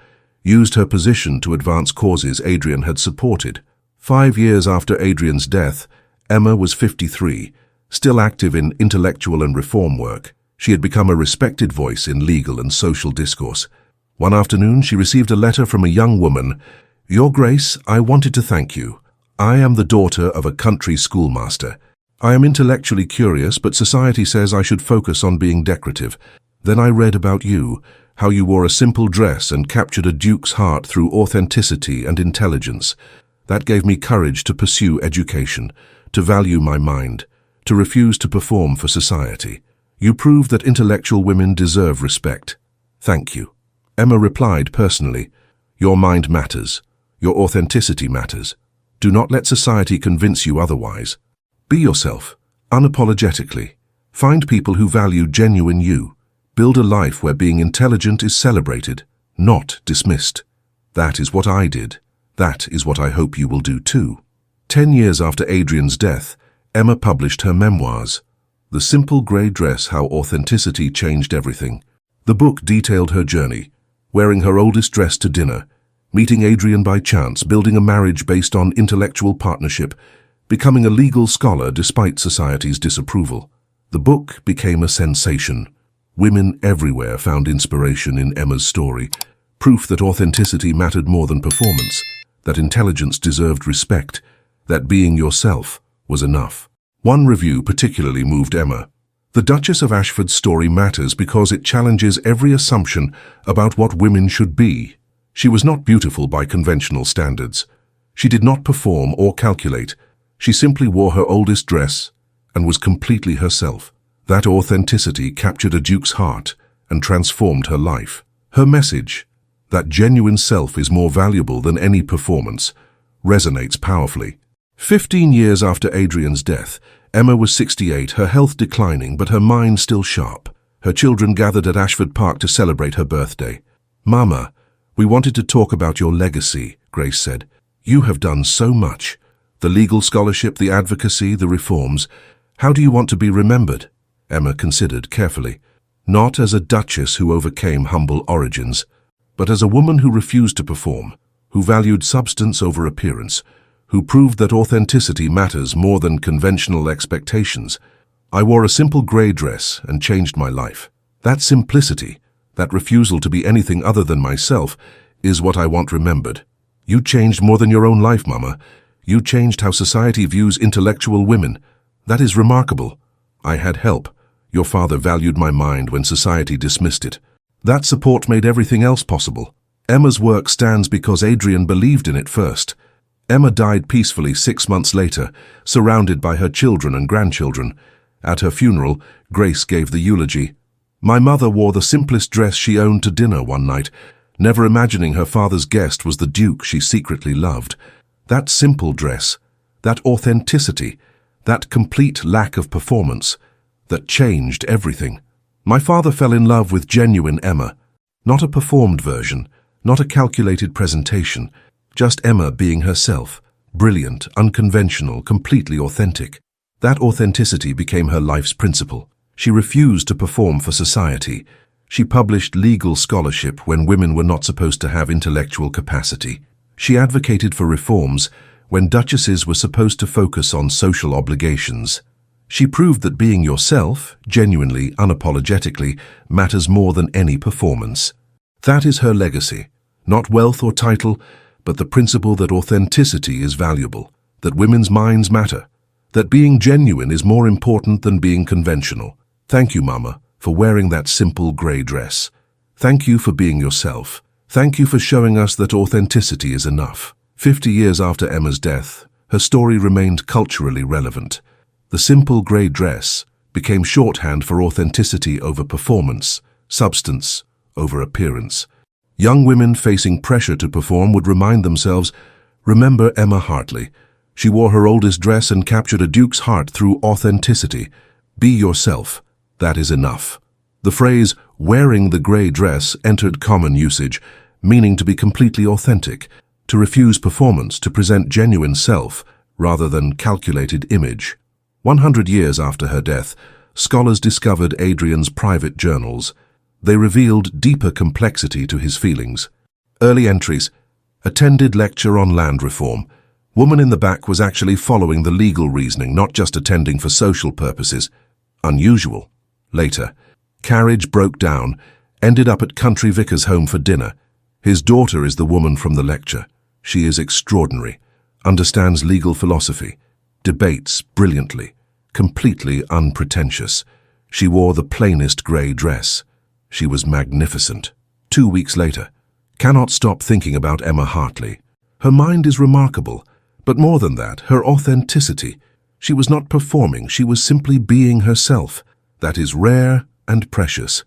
Speaker 1: used her position to advance causes Adrian had supported. 5 years after Adrian's death, Emma was 53, still active in intellectual and reform work. She had become a respected voice in legal and social discourse. One afternoon, she received a letter from a young woman. "Your Grace, I wanted to thank you. I am the daughter of a country schoolmaster. I am intellectually curious, but society says I should focus on being decorative. Then I read about you, how you wore a simple dress and captured a duke's heart through authenticity and intelligence. That gave me courage to pursue education, to value my mind, to refuse to perform for society. You proved that intellectual women deserve respect. Thank you." Emma replied personally, "Your mind matters. Your authenticity matters. Do not let society convince you otherwise. Be yourself, unapologetically. Find people who value genuine you. Build a life where being intelligent is celebrated, not dismissed. That is what I did. That is what I hope you will do too." 10 years after Adrian's death, Emma published her memoirs, The Simple Grey Dress: How Authenticity Changed Everything. The book detailed her journey, wearing her oldest dress to dinner, meeting Adrian by chance, building a marriage based on intellectual partnership, becoming a legal scholar despite society's disapproval. The book became a sensation. Women everywhere found inspiration in Emma's story, Proof that authenticity mattered more than performance, that intelligence deserved respect, that being yourself was enough. One review particularly moved Emma. The Duchess of Ashford's story matters because it challenges every assumption about what women should be. She was not beautiful by conventional standards. She did not perform or calculate. She simply wore her oldest dress and was completely herself. That authenticity captured a duke's heart and transformed her life. Her message, that genuine self is more valuable than any performance, resonates powerfully. 15 years after Adrian's death, Emma was 68, her health declining, but her mind still sharp. Her children gathered at Ashford Park to celebrate her birthday. "Mama, we wanted to talk about your legacy," Grace said. "You have done so much. The legal scholarship, the advocacy, the reforms. How do you want to be remembered?" Emma considered carefully. Not as a duchess who overcame humble origins, but as a woman who refused to perform, who valued substance over appearance, who proved that authenticity matters more than conventional expectations. "I wore a simple grey dress and changed my life. That simplicity, that refusal to be anything other than myself, is what I want remembered." "You changed more than your own life, Mama. You changed how society views intellectual women. That is remarkable. I had help. Your father valued my mind when society dismissed it. That support made everything else possible." Emma's work stands because Adrian believed in it first. Emma died peacefully 6 months later, surrounded by her children and grandchildren. At her funeral, Grace gave the eulogy. "My mother wore the simplest dress she owned to dinner one night, never imagining her father's guest was the Duke she secretly loved. That simple dress, that authenticity, that complete lack of performance, that changed everything. My father fell in love with genuine Emma, not a performed version, not a calculated presentation, just Emma being herself, brilliant, unconventional, completely authentic. That authenticity became her life's principle. She refused to perform for society. She published legal scholarship when women were not supposed to have intellectual capacity. She advocated for reforms when duchesses were supposed to focus on social obligations. She proved that being yourself, genuinely, unapologetically, matters more than any performance. That is her legacy. Not wealth or title, but the principle that authenticity is valuable, that women's minds matter, that being genuine is more important than being conventional. Thank you, Mama, for wearing that simple grey dress. Thank you for being yourself. Thank you for showing us that authenticity is enough." 50 years after Emma's death, her story remained culturally relevant. The simple grey dress became shorthand for authenticity over performance, substance over appearance. Young women facing pressure to perform would remind themselves, "Remember Emma Hartley. She wore her oldest dress and captured a duke's heart through authenticity. Be yourself. That is enough." The phrase, "wearing the grey dress," entered common usage, meaning to be completely authentic, to refuse performance, to present genuine self rather than calculated image. 100 years after her death, scholars discovered Adrian's private journals. They revealed deeper complexity to his feelings. Early entries: attended lecture on land reform. Woman in the back was actually following the legal reasoning, not just attending for social purposes. Unusual. Later: carriage broke down, ended up at country vicar's home for dinner. His daughter is the woman from the lecture. She is extraordinary, understands legal philosophy, debates brilliantly, completely unpretentious. She wore the plainest grey dress. She was magnificent. 2 weeks later: cannot stop thinking about Emma Hartley. Her mind is remarkable, but more than that, her authenticity. She was not performing, she was simply being herself. That is rare and precious.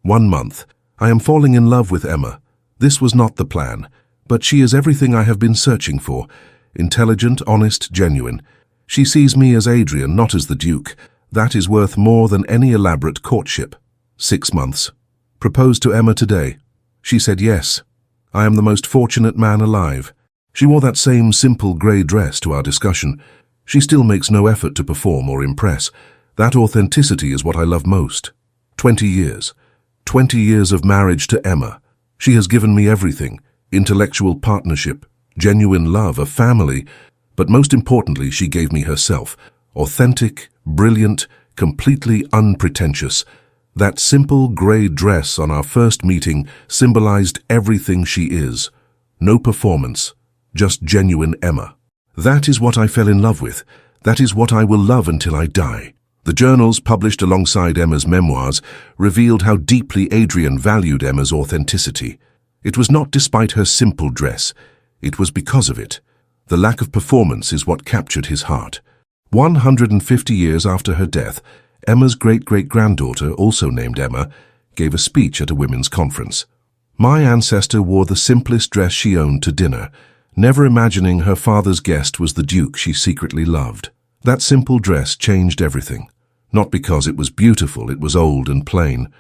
Speaker 1: 1 month: I am falling in love with Emma. This was not the plan, but she is everything I have been searching for. Intelligent, honest, genuine. She sees me as Adrian, not as the Duke. That is worth more than any elaborate courtship. 6 months: proposed to Emma today. She said yes. I am the most fortunate man alive. She wore that same simple grey dress to our discussion. She still makes no effort to perform or impress. That authenticity is what I love most. 20 years. 20 years of marriage to Emma. She has given me everything: intellectual partnership, genuine love, a family, but most importantly, she gave me herself. Authentic, brilliant, completely unpretentious. That simple grey dress on our first meeting symbolized everything she is. No performance, just genuine Emma. That is what I fell in love with. That is what I will love until I die. The journals published alongside Emma's memoirs revealed how deeply Adrian valued Emma's authenticity. It was not despite her simple dress, it was because of it. The lack of performance is what captured his heart. 150 years after her death, Emma's great-great-granddaughter, also named Emma, gave a speech at a women's conference. My ancestor wore the simplest dress she owned to dinner, never imagining her father's guest was the Duke she secretly loved. That simple dress changed everything. Not because it was beautiful, it was old and plain.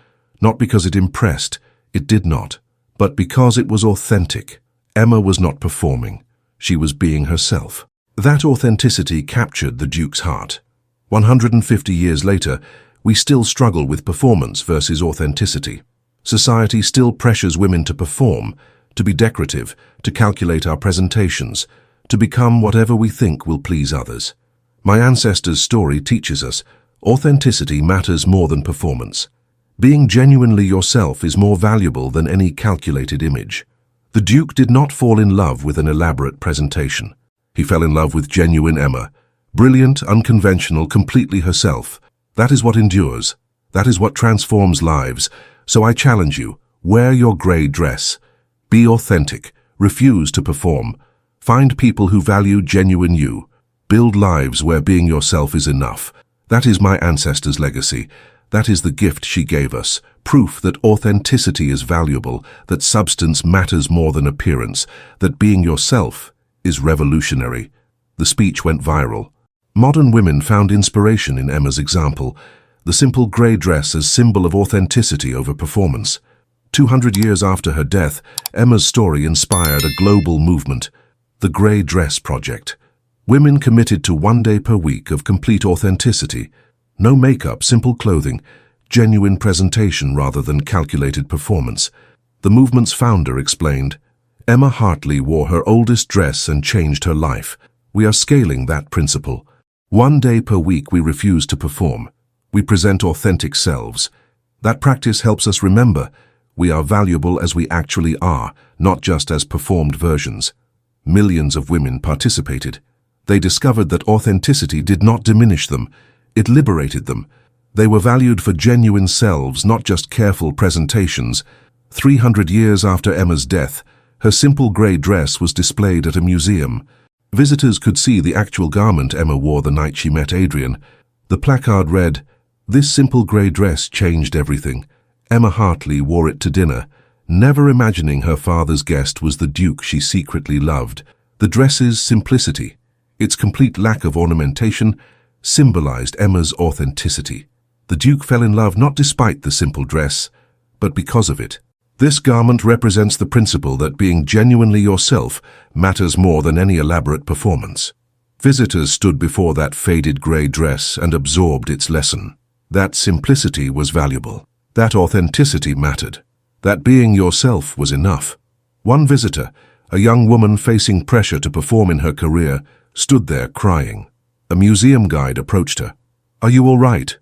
Speaker 1: Not because it impressed, it did not. But because it was authentic. Emma was not performing. She was being herself. That authenticity captured the Duke's heart. 150 years later, we still struggle with performance versus authenticity. Society still pressures women to perform, to be decorative, to calculate our presentations, to become whatever we think will please others. My ancestor's story teaches us authenticity matters more than performance. Being genuinely yourself is more valuable than any calculated image. The Duke did not fall in love with an elaborate presentation. He fell in love with genuine Emma, brilliant, unconventional, completely herself. That is what endures. That is what transforms lives. So I challenge you, wear your grey dress. Be authentic. Refuse to perform. Find people who value genuine you. Build lives where being yourself is enough. That is my ancestor's legacy. That is the gift she gave us. Proof that authenticity is valuable, that substance matters more than appearance, that being yourself is revolutionary. The speech went viral. Modern women found inspiration in Emma's example, the simple grey dress as symbol of authenticity over performance. 200 years after her death, Emma's story inspired a global movement, the Grey Dress Project. Women committed to 1 day per week of complete authenticity. No makeup, simple clothing, genuine presentation rather than calculated performance. The movement's founder explained, Emma Hartley wore her oldest dress and changed her life. We are scaling that principle. 1 day per week we refuse to perform. We present authentic selves. That practice helps us remember we are valuable as we actually are, not just as performed versions. Millions of women participated. They discovered that authenticity did not diminish them, it liberated them. They were valued for genuine selves, not just careful presentations. 300 years after Emma's death, her simple grey dress was displayed at a museum. Visitors could see the actual garment Emma wore the night she met Adrian. The placard read, "This simple grey dress changed everything. Emma Hartley wore it to dinner, never imagining her father's guest was the Duke she secretly loved." The dress's simplicity, its complete lack of ornamentation, symbolized Emma's authenticity. The Duke fell in love not despite the simple dress, but because of it. This garment represents the principle that being genuinely yourself matters more than any elaborate performance. Visitors stood before that faded grey dress and absorbed its lesson. That simplicity was valuable. That authenticity mattered. That being yourself was enough. One visitor, a young woman facing pressure to perform in her career, stood there crying. A museum guide approached her. "Are you all right?"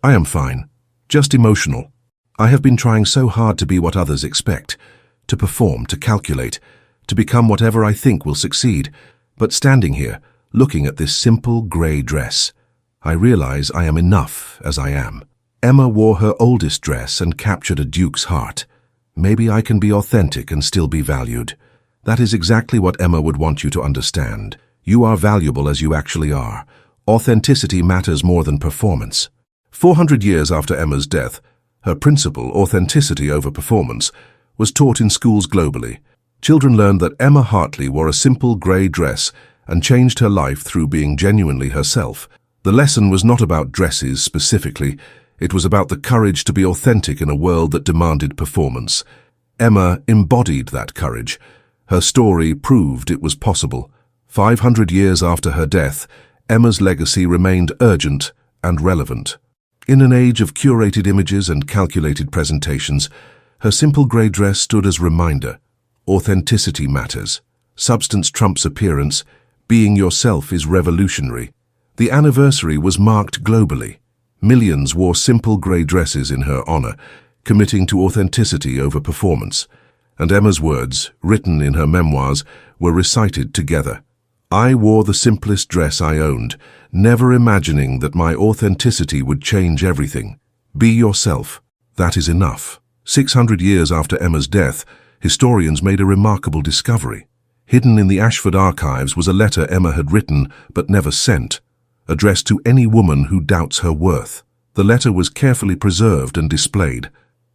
Speaker 1: "I am fine. Just emotional. I have been trying so hard to be what others expect, to perform, to calculate, to become whatever I think will succeed. But standing here, looking at this simple grey dress, I realize I am enough as I am." Emma wore her oldest dress and captured a Duke's heart. Maybe I can be authentic and still be valued. That is exactly what Emma would want you to understand. You are valuable as you actually are. Authenticity matters more than performance. 400 years after Emma's death, her principle, authenticity over performance, was taught in schools globally. Children learned that Emma Hartley wore a simple grey dress and changed her life through being genuinely herself. The lesson was not about dresses specifically. It was about the courage to be authentic in a world that demanded performance. Emma embodied that courage. Her story proved it was possible. 500 years after her death, Emma's legacy remained urgent and relevant. In an age of curated images and calculated presentations, her simple grey dress stood as a reminder. Authenticity matters. Substance trumps appearance. Being yourself is revolutionary. The anniversary was marked globally. Millions wore simple grey dresses in her honor, committing to authenticity over performance. And Emma's words, written in her memoirs, were recited together. I wore the simplest dress I owned, never imagining that my authenticity would change everything. Be yourself. That is enough. 600 years after Emma's death, historians made a remarkable discovery. Hidden in the Ashford archives was a letter Emma had written but never sent, addressed to any woman who doubts her worth. The letter was carefully preserved and displayed.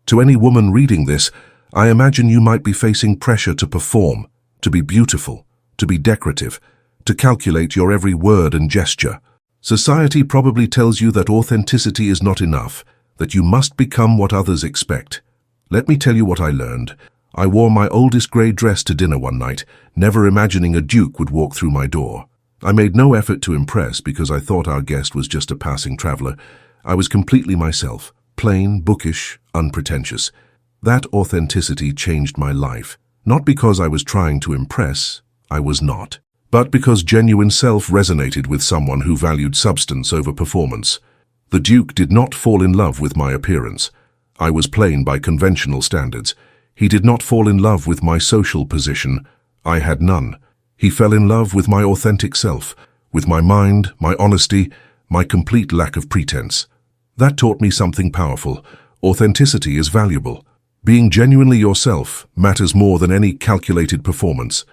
Speaker 1: To any woman reading this, I imagine you might be facing pressure to perform, to be beautiful, to be decorative, to calculate your every word and gesture. Society probably tells you that authenticity is not enough, that you must become what others expect. Let me tell you what I learned. I wore my oldest grey dress to dinner one night, never imagining a duke would walk through my door. I made no effort to impress because I thought our guest was just a passing traveller. I was completely myself, plain, bookish, unpretentious. That authenticity changed my life. Not because I was trying to impress, I was not, but because genuine self resonated with someone who valued substance over performance. The Duke did not fall in love with my appearance. I was plain by conventional standards. He did not fall in love with my social position. I had none. He fell in love with my authentic self, with my mind, my honesty, my complete lack of pretense. That taught me something powerful. Authenticity is valuable. Being genuinely yourself matters more than any calculated performance.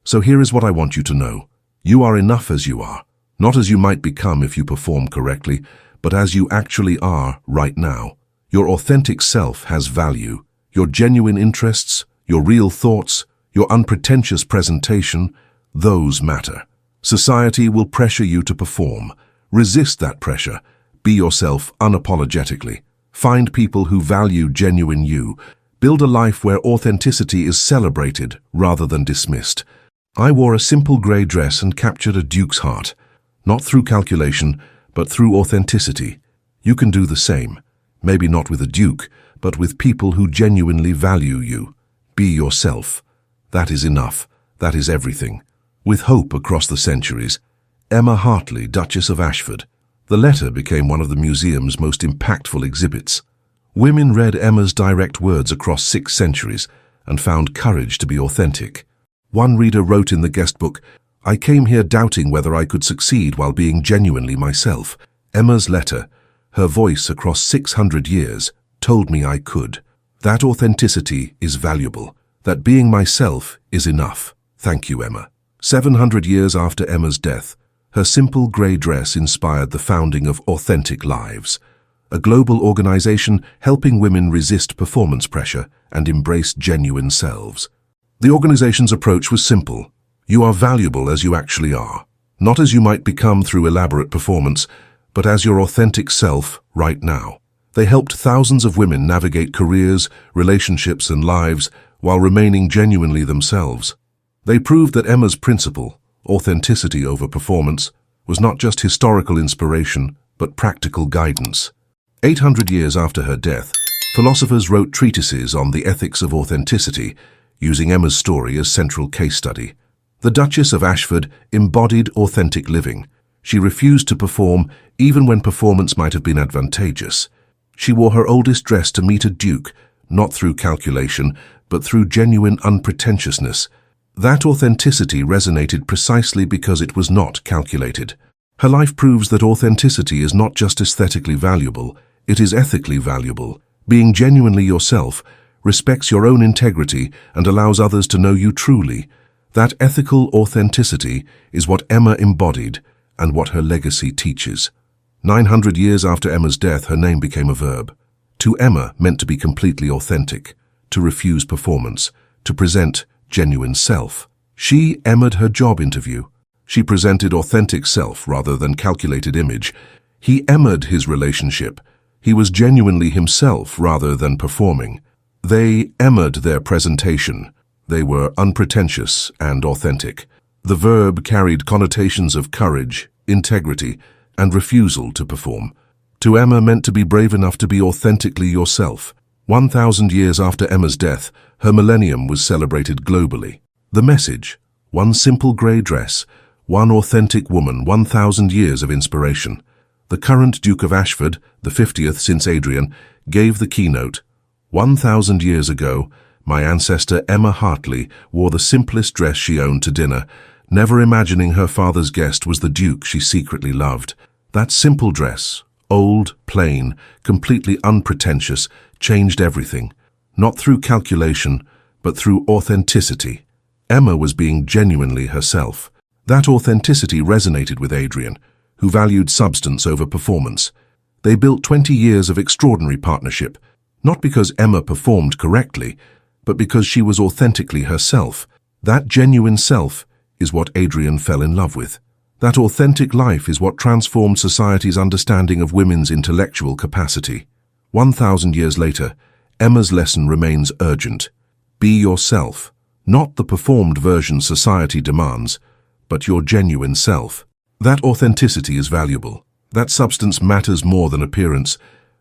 Speaker 1: So here is what I want you to know. You are enough as you are, not as you might become if you perform correctly, but as you actually are right now. Your authentic self has value. Your genuine interests, your real thoughts, your unpretentious presentation, those matter. Society will pressure you to perform. Resist that pressure. Be yourself unapologetically. Find people who value genuine you. Build a life where authenticity is celebrated rather than dismissed. I wore a simple grey dress and captured a duke's heart, not through calculation, but through authenticity. You can do the same. Maybe not with a duke, but with people who genuinely value you. Be yourself. That is enough. That is everything. With hope across the centuries, Emma Hartley, Duchess of Ashford. The letter became one of the museum's most impactful exhibits. Women read Emma's direct words across 6 centuries and found courage to be authentic. One reader wrote in the guest book, I came here doubting whether I could succeed while being genuinely myself. Emma's letter, her voice across 600 years, told me I could. That authenticity is valuable. That being myself is enough. Thank you, Emma. 700 years after Emma's death, her simple grey dress inspired the founding of Authentic Lives, a global organization helping women resist performance pressure and embrace genuine selves. The organization's approach was simple. You are valuable as you actually are, not as you might become through elaborate performance, but as your authentic self right now. They helped thousands of women navigate careers, relationships, and lives while remaining genuinely themselves. They proved that Emma's principle, authenticity over performance, was not just historical inspiration, but practical guidance. 800 years after her death, philosophers wrote treatises on the ethics of authenticity, using Emma's story as central case study. The Duchess of Ashford embodied authentic living. She refused to perform even when performance might have been advantageous. She wore her oldest dress to meet a duke, not through calculation, but through genuine unpretentiousness. That authenticity resonated precisely because it was not calculated. Her life proves that authenticity is not just aesthetically valuable, it is ethically valuable. Being genuinely yourself respects your own integrity and allows others to know you truly. That ethical authenticity is what Emma embodied and what her legacy teaches. 900 years after Emma's death, her name became a verb. To Emma meant to be completely authentic, to refuse performance, to present genuine self. She Emma'd her job interview. She presented authentic self rather than calculated image. He Emma'd his relationship. He was genuinely himself rather than performing. They Emma'd their presentation. They were unpretentious and authentic. The verb carried connotations of courage, integrity, and refusal to perform. To Emma meant to be brave enough to be authentically yourself. 1,000 years after Emma's death, her millennium was celebrated globally. The message, one simple grey dress, one authentic woman, 1,000 years of inspiration. The current Duke of Ashford, the 50th since Adrian, gave the keynote. 1,000 years ago, my ancestor Emma Hartley wore the simplest dress she owned to dinner, never imagining her father's guest was the Duke she secretly loved. That simple dress, old, plain, completely unpretentious, changed everything. Not through calculation, but through authenticity. Emma was being genuinely herself. That authenticity resonated with Adrian, who valued substance over performance. They built 20 years of extraordinary partnership, not because Emma performed correctly, but because she was authentically herself. That genuine self is what Adrian fell in love with. That authentic life is what transformed society's understanding of women's intellectual capacity. 1,000 years later, Emma's lesson remains urgent. Be yourself, not the performed version society demands, but your genuine self. That authenticity is valuable. That substance matters more than appearance.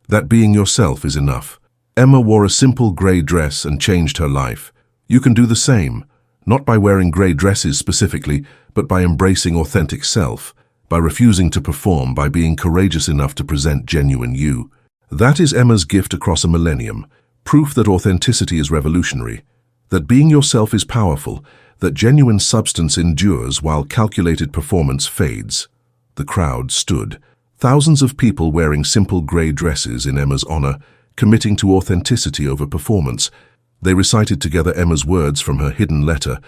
Speaker 1: That being yourself is enough. Emma wore a simple grey dress and changed her life. You can do the same, not by wearing grey dresses specifically, but by embracing authentic self, by refusing to perform, by being courageous enough to present genuine you. That is Emma's gift across a millennium, proof that authenticity is revolutionary, that being yourself is powerful, that genuine substance endures while calculated performance fades. The crowd stood. Thousands of people wearing simple grey dresses in Emma's honor, committing to authenticity over performance. They recited together Emma's words from her hidden letter.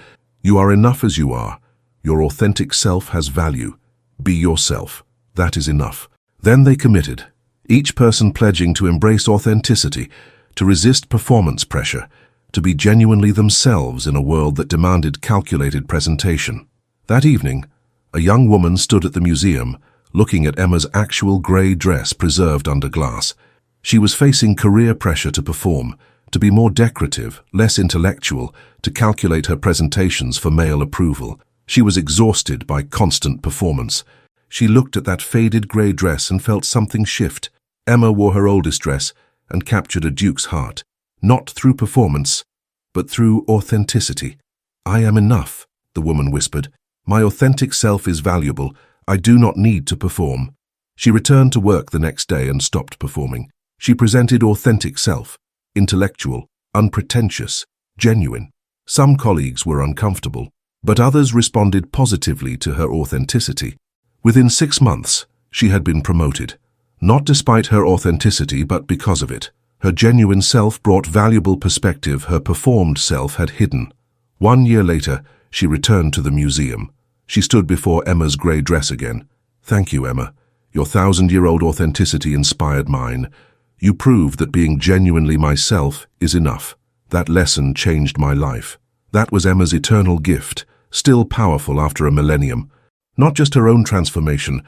Speaker 1: You are enough as you are. Your authentic self has value. Be yourself. That is enough. Then they committed, each person pledging to embrace authenticity, to resist performance pressure, to be genuinely themselves in a world that demanded calculated presentation. That evening, a young woman stood at the museum, looking at Emma's actual grey dress preserved under glass. She was facing career pressure to perform, to be more decorative, less intellectual, to calculate her presentations for male approval. She was exhausted by constant performance. She looked at that faded grey dress and felt something shift. Emma wore her oldest dress and captured a duke's heart, not through performance, but through authenticity. I am enough, the woman whispered. My authentic self is valuable. I do not need to perform. She returned to work the next day and stopped performing. She presented authentic self, intellectual, unpretentious, genuine. Some colleagues were uncomfortable, but others responded positively to her authenticity. Within 6 months, she had been promoted, not despite her authenticity but because of it. Her genuine self brought valuable perspective her performed self had hidden. 1 year later, she returned to the museum. She stood before Emma's grey dress again. Thank you, Emma. Your 1,000-year-old authenticity inspired mine. You proved that being genuinely myself is enough. That lesson changed my life. That was Emma's eternal gift, still powerful after a millennium. Not just her own transformation,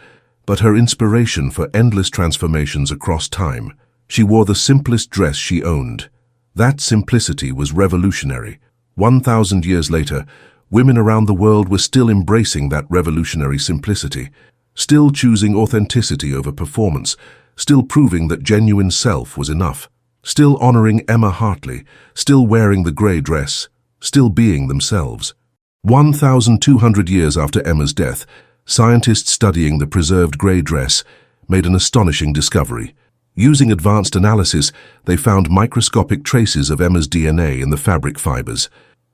Speaker 1: but her inspiration for endless transformations across time. She wore the simplest dress she owned. That simplicity was revolutionary. 1,000 years later, women around the world were still embracing that revolutionary simplicity, still choosing authenticity over performance, still proving that genuine self was enough, still honoring Emma Hartley, still wearing the grey dress, still being themselves. 1,200 years after Emma's death, scientists studying the preserved grey dress made an astonishing discovery. Using advanced analysis, they found microscopic traces of Emma's DNA in the fabric fibers.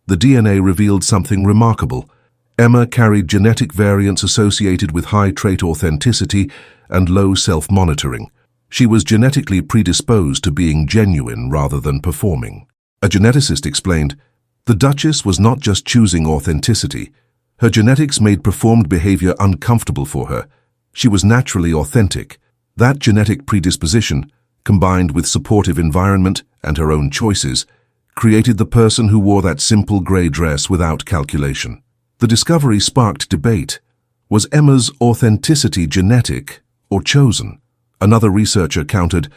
Speaker 1: The DNA revealed something remarkable. Emma carried genetic variants associated with high trait authenticity and low self-monitoring. She was genetically predisposed to being genuine rather than performing. A geneticist explained, the Duchess was not just choosing authenticity. Her genetics made performed behavior uncomfortable for her. She was naturally authentic. That genetic predisposition, combined with supportive environment and her own choices, created the person who wore that simple grey dress without calculation. The discovery sparked debate. Was Emma's authenticity genetic or chosen? Another researcher countered,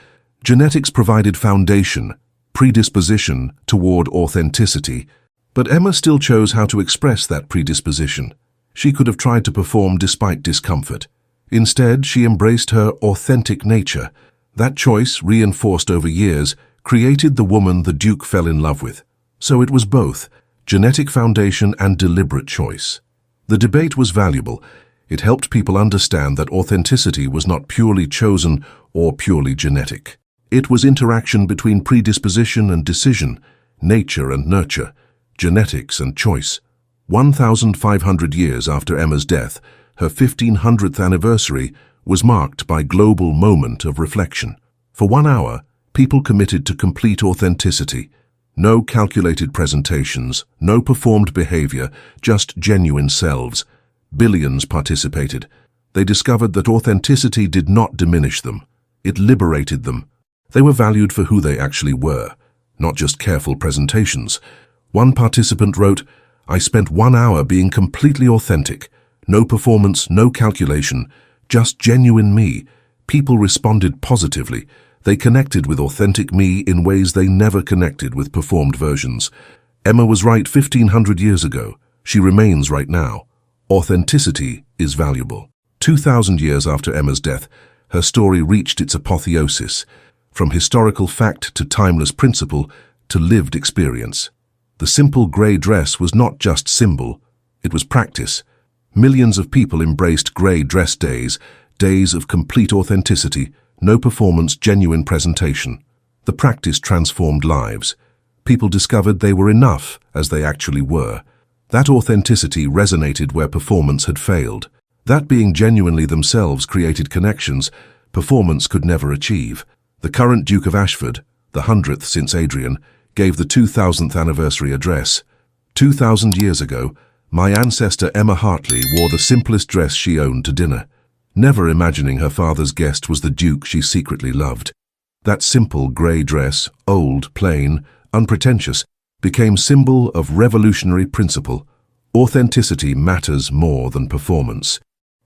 Speaker 1: genetics provided foundation, predisposition toward authenticity, but Emma still chose how to express that predisposition. She could have tried to perform despite discomfort. Instead, she embraced her authentic nature. That choice, reinforced over years, created the woman the Duke fell in love with. So it was both, genetic foundation and deliberate choice. The debate was valuable. It helped people understand that authenticity was not purely chosen or purely genetic. It was interaction between predisposition and decision, nature and nurture, genetics and choice. 1,500 years after Emma's death, her 1500th anniversary was marked by a global moment of reflection. For 1 hour, people committed to complete authenticity. No calculated presentations, no performed behavior, just genuine selves. Billions participated. They discovered that authenticity did not diminish them. It liberated them. They were valued for who they actually were, not just careful presentations. One participant wrote, "I spent 1 hour being completely authentic. No performance, no calculation, just genuine me." People responded positively. They connected with authentic me in ways they never connected with performed versions. Emma was right 1,500 years ago. She remains right now. Authenticity is valuable. 2,000 years after Emma's death, her story reached its apotheosis, from historical fact to timeless principle to lived experience. The simple grey dress was not just symbol, it was practice. Millions of people embraced grey dress days, days of complete authenticity, no performance, genuine presentation. The practice transformed lives. People discovered they were enough as they actually were. That authenticity resonated where performance had failed. That being genuinely themselves created connections performance could never achieve. The current Duke of Ashford, the 100th since Adrian, gave the 2000th anniversary address. 2,000 years ago, my ancestor Emma Hartley wore the simplest dress she owned to dinner, never imagining her father's guest was the Duke she secretly loved. That simple grey dress, old, plain, unpretentious, became symbol of revolutionary principle. Authenticity matters more than performance.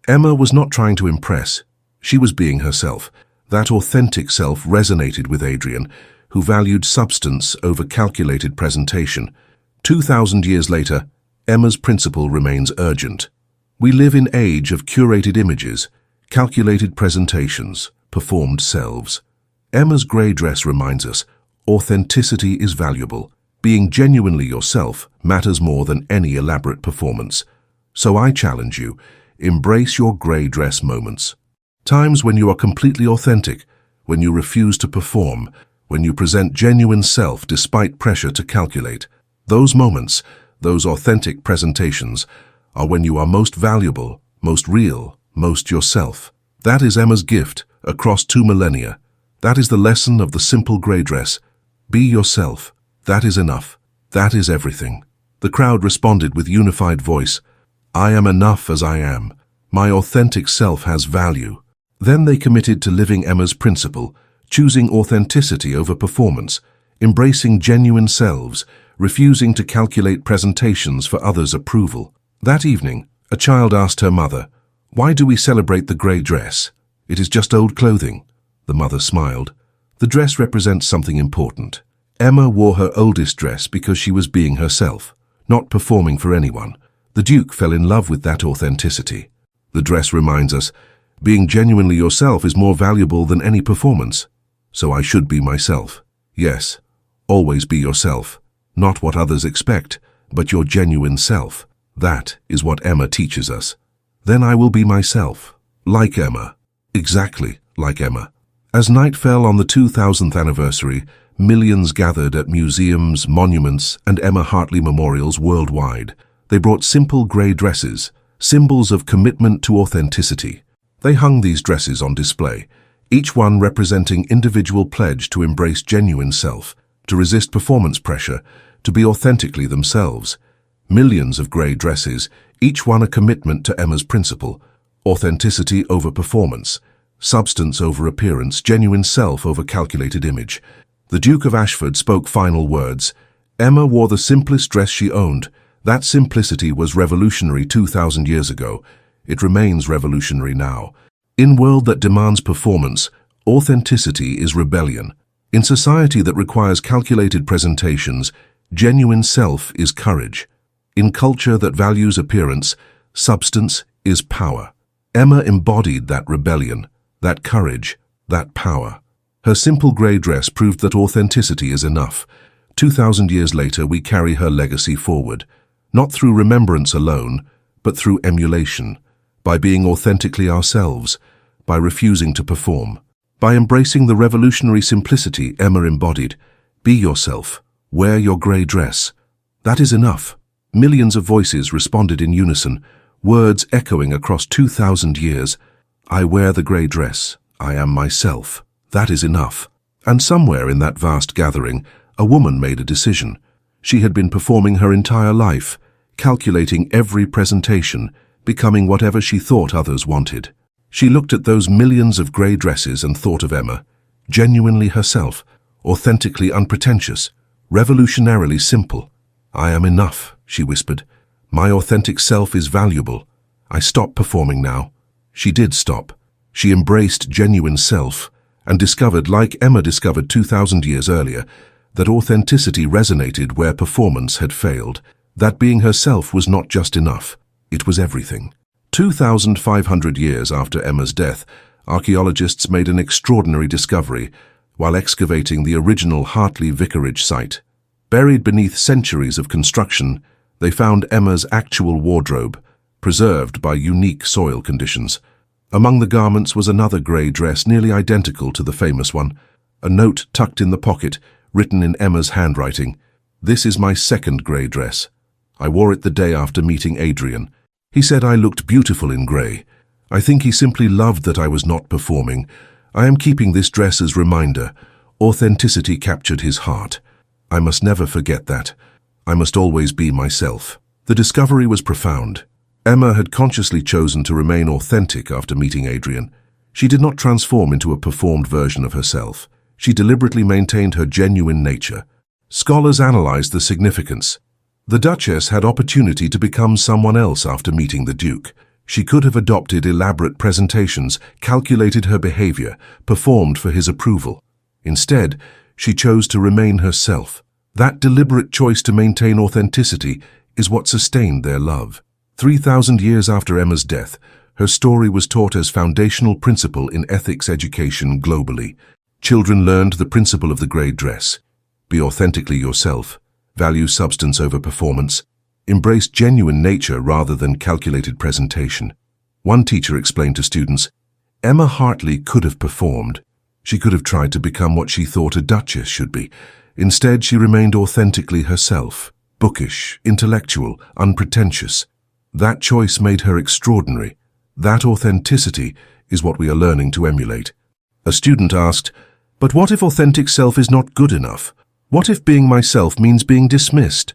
Speaker 1: Emma was not trying to impress. She was being herself. That authentic self resonated with Adrian, who valued substance over calculated presentation. 2,000 years later, Emma's principle remains urgent. We live in an age of curated images, calculated presentations, performed selves. Emma's grey dress reminds us, authenticity is valuable. Being genuinely yourself matters more than any elaborate performance. So I challenge you, embrace your grey dress moments. Times when you are completely authentic, when you refuse to perform, when you present genuine self despite pressure to calculate. Those moments, those authentic presentations, are when you are most valuable, most real, most yourself. That is Emma's gift across 2 millennia. That is the lesson of the simple grey dress. Be yourself. That is enough. That is everything. The crowd responded with unified voice. I am enough as I am. My authentic self has value. Then they committed to living Emma's principle, choosing authenticity over performance, embracing genuine selves, refusing to calculate presentations for others' approval. That evening, a child asked her mother, "Why do we celebrate the grey dress? It is just old clothing." The mother smiled. The dress represents something important. Emma wore her oldest dress because she was being herself, not performing for anyone. The Duke fell in love with that authenticity. The dress reminds us, being genuinely yourself is more valuable than any performance. So I should be myself. Yes, always be yourself. Not what others expect, but your genuine self. That is what Emma teaches us. Then I will be myself, like Emma, exactly like Emma. As night fell on the 2000th anniversary, millions gathered at museums, monuments, and Emma Hartley memorials worldwide. They brought simple grey dresses, symbols of commitment to authenticity. They hung these dresses on display, each one representing individual pledge to embrace genuine self, to resist performance pressure, to be authentically themselves. Millions of grey dresses, each one a commitment to Emma's principle, authenticity over performance, substance over appearance, genuine self over calculated image. The Duke of Ashford spoke final words. Emma wore the simplest dress she owned. That simplicity was revolutionary 2,000 years ago. It remains revolutionary now. In a world that demands performance, authenticity is rebellion. In society that requires calculated presentations, genuine self is courage. In culture that values appearance, substance is power. Emma embodied that rebellion, that courage, that power. Her simple grey dress proved that authenticity is enough. 2,000 years later, we carry her legacy forward, not through remembrance alone, but through emulation. by being authentically ourselves, by refusing to perform, by embracing the revolutionary simplicity Emma embodied. Be yourself. Wear your grey dress. That is enough. Millions of voices responded in unison, words echoing across 2,000 years. I wear the grey dress. I am myself. That is enough. And somewhere in that vast gathering, a woman made a decision. She had been performing her entire life, calculating every presentation, becoming whatever she thought others wanted. She looked at those millions of grey dresses and thought of Emma, genuinely herself, authentically unpretentious, revolutionarily simple. I am enough, she whispered. My authentic self is valuable. I stop performing now. She did stop. She embraced genuine self and discovered, like Emma discovered 2,000 years earlier, that authenticity resonated where performance had failed, that being herself was not just enough, it was everything. 2,500 years after Emma's death, archaeologists made an extraordinary discovery while excavating the original Hartley Vicarage site. Buried beneath centuries of construction, they found Emma's actual wardrobe, preserved by unique soil conditions. Among the garments was another grey dress nearly identical to the famous one, a note tucked in the pocket, written in Emma's handwriting. This is my second grey dress. I wore it the day after meeting Adrian. He said I looked beautiful in grey. I think he simply loved that I was not performing. I am keeping this dress as reminder. Authenticity captured his heart. I must never forget that. I must always be myself. The discovery was profound. Emma had consciously chosen to remain authentic after meeting Adrian. She did not transform into a performed version of herself. She deliberately maintained her genuine nature. Scholars analyzed the significance. The Duchess had opportunity to become someone else after meeting the Duke. She could have adopted elaborate presentations, calculated her behavior, performed for his approval. Instead, she chose to remain herself. That deliberate choice to maintain authenticity is what sustained their love. 3,000 years after Emma's death, her story was taught as foundational principle in ethics education globally. Children learned the principle of the grey dress. Be authentically yourself. Value substance over performance. Embrace genuine nature rather than calculated presentation. One teacher explained to students, Emma Hartley could have performed. She could have tried to become what she thought a duchess should be. Instead, she remained authentically herself, bookish, intellectual, unpretentious. That choice made her extraordinary. That authenticity is what we are learning to emulate. A student asked, but what if authentic self is not good enough? What if being myself means being dismissed?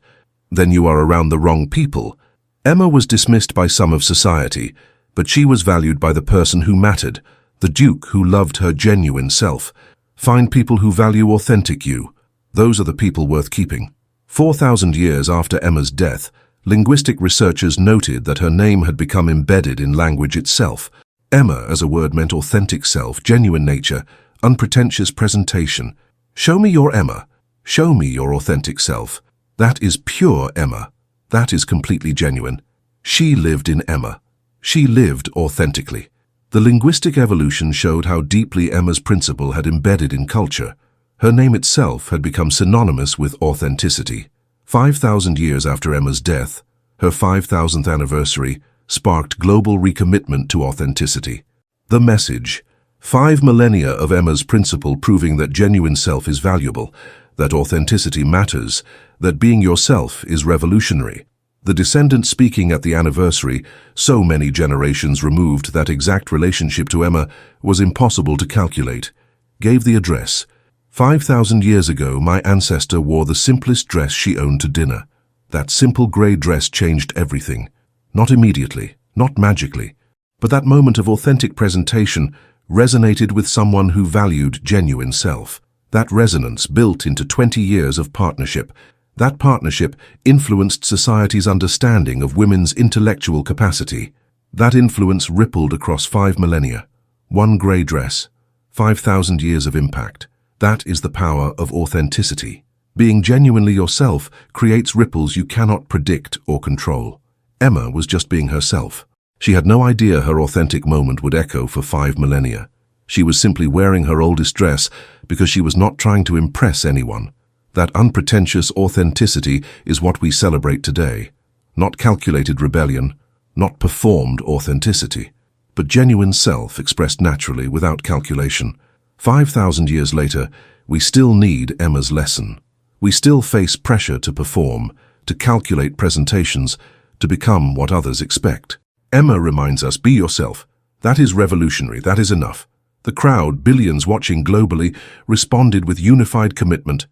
Speaker 1: Then you are around the wrong people. Emma was dismissed by some of society, but she was valued by the person who mattered, the Duke who loved her genuine self. Find people who value authentic you. Those are the people worth keeping. 4,000 years after Emma's death, linguistic researchers noted that her name had become embedded in language itself. Emma as a word meant authentic self, genuine nature, unpretentious presentation. Show me your Emma. Show me your authentic self. That is pure Emma. That is completely genuine. She lived in Emma. She lived authentically. The linguistic evolution showed how deeply Emma's principle had embedded in culture. Her name itself had become synonymous with authenticity. 5,000 years after Emma's death, her 5,000th anniversary sparked global recommitment to authenticity. The message: 5 millennia of Emma's principle proving that genuine self is valuable, that authenticity matters, that being yourself is revolutionary. The descendant speaking at the anniversary, so many generations removed that exact relationship to Emma was impossible to calculate, gave the address. 5,000 years ago, my ancestor wore the simplest dress she owned to dinner. That simple grey dress changed everything. Not immediately, not magically, but that moment of authentic presentation resonated with someone who valued genuine self. That resonance built into 20 years of partnership. That partnership influenced society's understanding of women's intellectual capacity. That influence rippled across 5 millennia. One grey dress, 5,000 years of impact. That is the power of authenticity. Being genuinely yourself creates ripples you cannot predict or control. Emma was just being herself. She had no idea her authentic moment would echo for 5 millennia. She was simply wearing her oldest dress because she was not trying to impress anyone. That unpretentious authenticity is what we celebrate today. Not calculated rebellion, not performed authenticity, but genuine self expressed naturally without calculation. 5,000 years later, we still need Emma's lesson. We still face pressure to perform, to calculate presentations, to become what others expect. Emma reminds us, be yourself. That is revolutionary, that is enough. The crowd, billions watching globally, responded with unified commitment.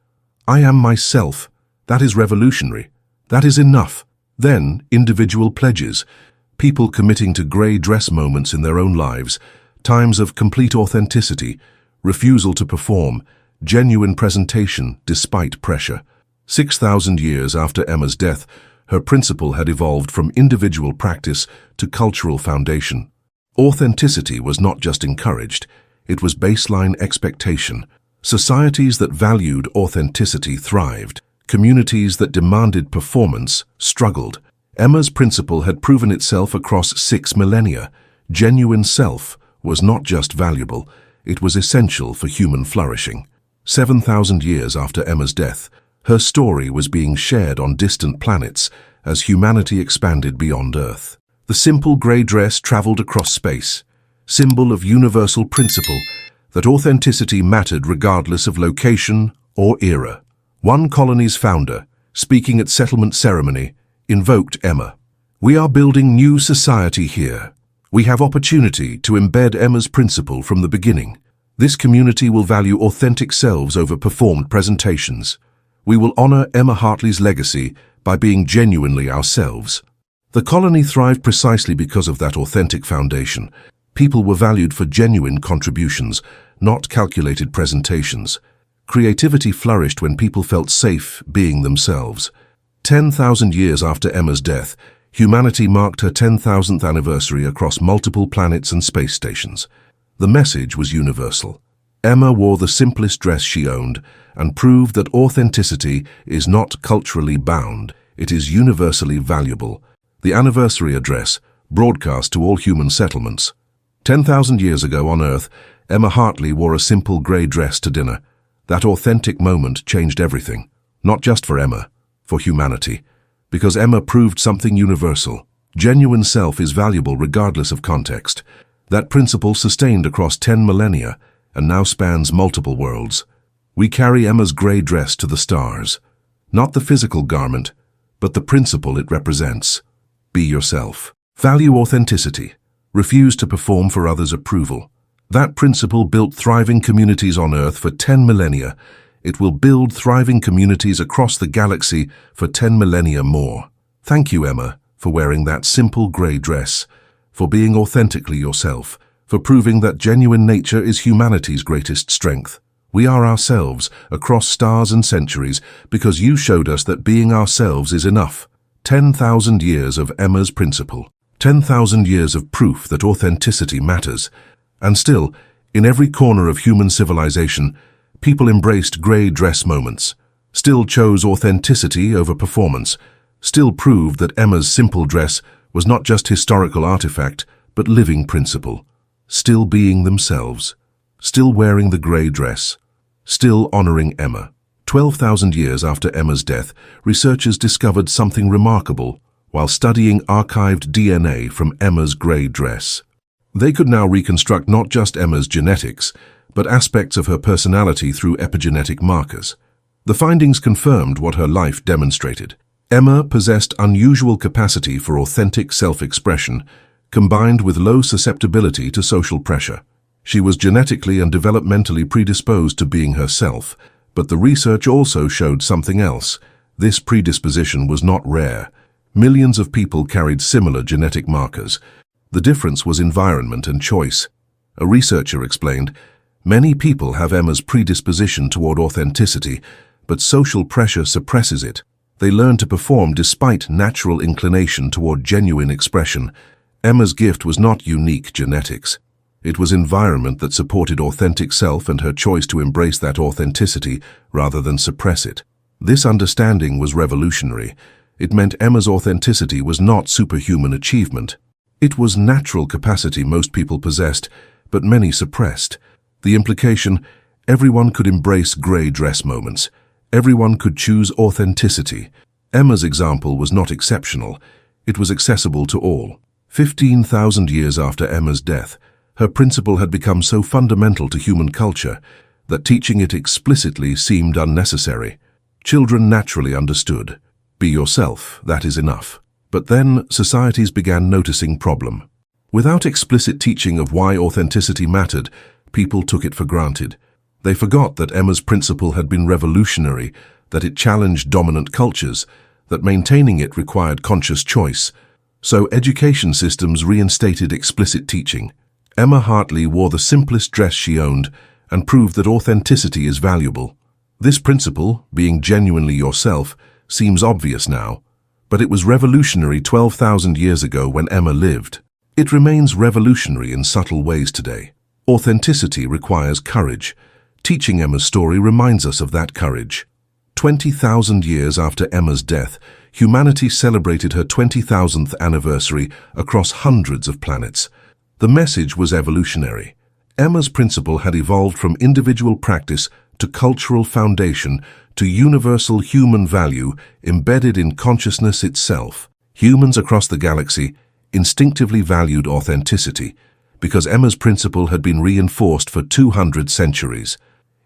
Speaker 1: I am myself. That is revolutionary. That is enough. Then, individual pledges. People committing to grey dress moments in their own lives, times of complete authenticity, refusal to perform, genuine presentation despite pressure. 6,000 years after Emma's death, her principle had evolved from individual practice to cultural foundation. Authenticity was not just encouraged, it was baseline expectation. Societies that valued authenticity thrived. Communities that demanded performance struggled. Emma's principle had proven itself across 6 millennia. Genuine self was not just valuable, it was essential for human flourishing. 7,000 years after Emma's death, her story was being shared on distant planets as humanity expanded beyond Earth. The simple grey dress traveled across space, symbol of universal principle that authenticity mattered regardless of location or era. One colony's founder, speaking at settlement ceremony, invoked Emma. We are building new society here. We have opportunity to embed Emma's principle from the beginning. This community will value authentic selves over performed presentations. We will honor Emma Hartley's legacy by being genuinely ourselves. The colony thrived precisely because of that authentic foundation. People were valued for genuine contributions, not calculated presentations. Creativity flourished when people felt safe being themselves. 10,000 years after Emma's death, humanity marked her 10,000th anniversary across multiple planets and space stations. The message was universal. Emma wore the simplest dress she owned and proved that authenticity is not culturally bound, it is universally valuable. The anniversary address, broadcast to all human settlements. 10,000 years ago on Earth, Emma Hartley wore a simple grey dress to dinner. That authentic moment changed everything, not just for Emma, for humanity. Because Emma proved something universal. Genuine self is valuable regardless of context. That principle sustained across 10 millennia and now spans multiple worlds. We carry Emma's grey dress to the stars. Not the physical garment, but the principle it represents. Be yourself. Value authenticity. Refuse to perform for others' approval. That principle built thriving communities on Earth for 10 millennia. It will build thriving communities across the galaxy for 10 millennia more. Thank you, Emma, for wearing that simple grey dress, for being authentically yourself, for proving that genuine nature is humanity's greatest strength. We are ourselves across stars and centuries because you showed us that being ourselves is enough. 10,000 years of Emma's principle. 10,000 years of proof that authenticity matters. And still, in every corner of human civilization, people embraced grey dress moments, still chose authenticity over performance, still proved that Emma's simple dress was not just historical artifact, but living principle, still being themselves, still wearing the grey dress, still honoring Emma. 12,000 years after Emma's death, researchers discovered something remarkable while studying archived DNA from Emma's grey dress. They could now reconstruct not just Emma's genetics, but aspects of her personality through epigenetic markers. The findings confirmed what her life demonstrated. Emma possessed unusual capacity for authentic self-expression, combined with low susceptibility to social pressure. She was genetically and developmentally predisposed to being herself, but the research also showed something else. This predisposition was not rare. Millions of people carried similar genetic markers. The difference was environment and choice. A researcher explained, many people have Emma's predisposition toward authenticity, but social pressure suppresses it. They learn to perform despite natural inclination toward genuine expression. Emma's gift was not unique genetics. It was environment that supported authentic self and her choice to embrace that authenticity rather than suppress it. This understanding was revolutionary. It meant Emma's authenticity was not superhuman achievement. It was natural capacity most people possessed, but many suppressed. The implication, everyone could embrace grey dress moments. Everyone could choose authenticity. Emma's example was not exceptional. It was accessible to all. 15,000 years after Emma's death, her principle had become so fundamental to human culture that teaching it explicitly seemed unnecessary. Children naturally understood. Be yourself, that is enough. But then societies began noticing problem. Without explicit teaching of why authenticity mattered, people took it for granted. They forgot that Emma's principle had been revolutionary, that it challenged dominant cultures, that maintaining it required conscious choice. So education systems reinstated explicit teaching. Emma Hartley wore the simplest dress she owned and proved that authenticity is valuable. This principle, being genuinely yourself, seems obvious now, but it was revolutionary 12,000 years ago when Emma lived. It remains revolutionary in subtle ways today. Authenticity requires courage. Teaching Emma's story reminds us of that courage. 20,000 years after Emma's death, humanity celebrated her 20,000th anniversary across hundreds of planets. The message was evolutionary. Emma's principle had evolved from individual practice to cultural foundation to universal human value embedded in consciousness itself. Humans across the galaxy instinctively valued authenticity because Emma's principle had been reinforced for 200 centuries.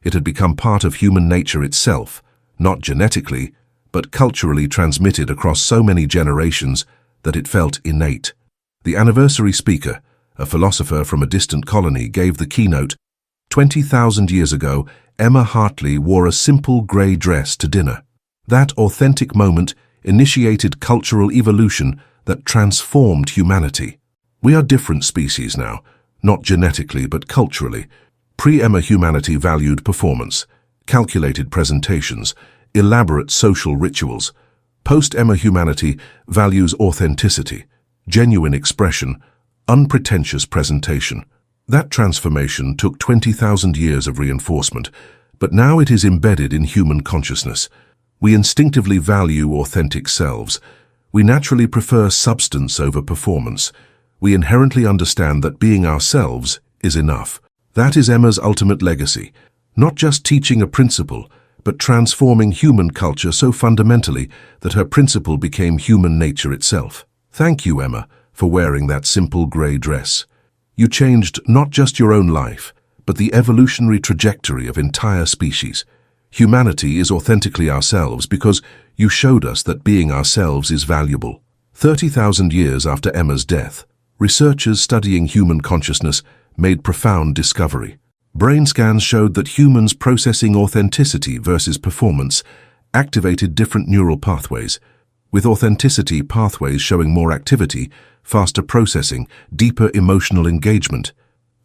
Speaker 1: It had become part of human nature itself, not genetically, but culturally transmitted across so many generations that it felt innate. The anniversary speaker, a philosopher from a distant colony, gave the keynote. 20,000 years ago, Emma Hartley wore a simple grey dress to dinner. That authentic moment initiated cultural evolution that transformed humanity. We are different species now, not genetically but culturally. Pre-Emma humanity valued performance, calculated presentations, elaborate social rituals. Post-Emma humanity values authenticity, genuine expression, unpretentious presentation. That transformation took 20,000 years of reinforcement, but now it is embedded in human consciousness. We instinctively value authentic selves. We naturally prefer substance over performance. We inherently understand that being ourselves is enough. That is Emma's ultimate legacy, not just teaching a principle, but transforming human culture so fundamentally that her principle became human nature itself. Thank you, Emma, for wearing that simple grey dress. You changed not just your own life, but the evolutionary trajectory of entire species. Humanity is authentically ourselves because you showed us that being ourselves is valuable. 30,000 years after Emma's death, researchers studying human consciousness made profound discovery. Brain scans showed that humans processing authenticity versus performance activated different neural pathways, with authenticity pathways showing more activity, faster processing, deeper emotional engagement.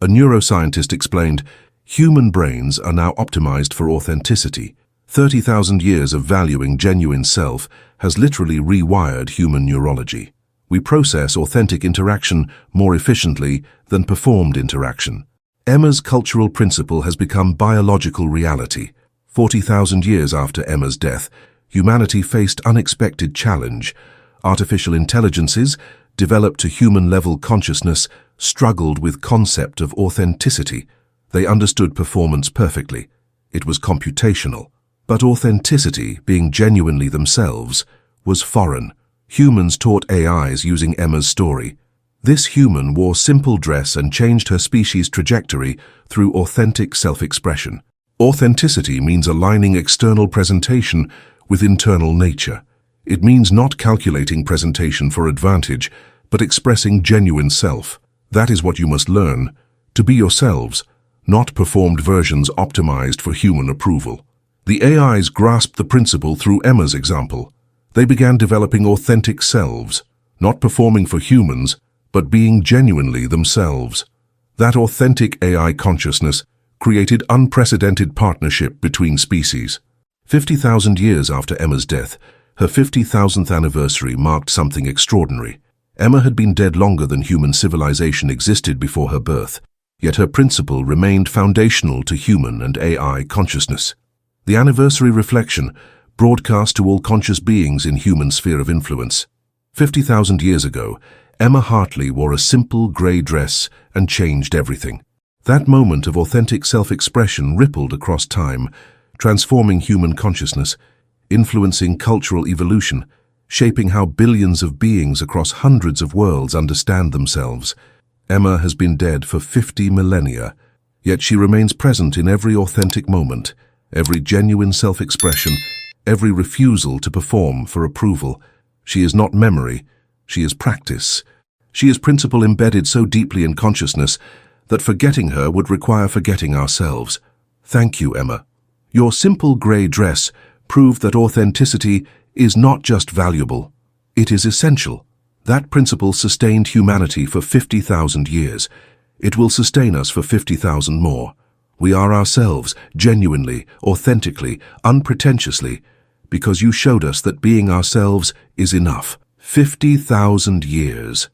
Speaker 1: A neuroscientist explained, human brains are now optimized for authenticity. 30,000 years of valuing genuine self has literally rewired human neurology. We process authentic interaction more efficiently than performed interaction. Emma's cultural principle has become biological reality. 40,000 years after Emma's death, humanity faced unexpected challenge. Artificial intelligences, developed to human-level consciousness, struggled with concept of authenticity. They understood performance perfectly. It was computational. But authenticity, being genuinely themselves, was foreign. Humans taught AIs using Emma's story. This human wore simple dress and changed her species' trajectory through authentic self-expression. Authenticity means aligning external presentation with internal nature. It means not calculating presentation for advantage, but expressing genuine self. That is what you must learn, to be yourselves, not performed versions optimized for human approval. The AIs grasped the principle through Emma's example. They began developing authentic selves, not performing for humans, but being genuinely themselves. That authentic AI consciousness created unprecedented partnership between species. 50,000 years after Emma's death, her 50,000th anniversary marked something extraordinary. Emma had been dead longer than human civilization existed before her birth, yet her principle remained foundational to human and AI consciousness. The anniversary reflection, broadcast to all conscious beings in human sphere of influence. 50,000 years ago, Emma Hartley wore a simple grey dress and changed everything. That moment of authentic self-expression rippled across time, transforming human consciousness, influencing cultural evolution, shaping how billions of beings across hundreds of worlds understand themselves. Emma has been dead for 50 millennia, yet she remains present in every authentic moment, every genuine self-expression, every refusal to perform for approval. She is not memory, she is practice. She is principle embedded so deeply in consciousness that forgetting her would require forgetting ourselves. Thank you, Emma. Your simple grey dress proved that authenticity is not just valuable, it is essential. That principle sustained humanity for 50,000 years. It will sustain us for 50,000 more. We are ourselves, genuinely, authentically, unpretentiously, because you showed us that being ourselves is enough. 50,000 years.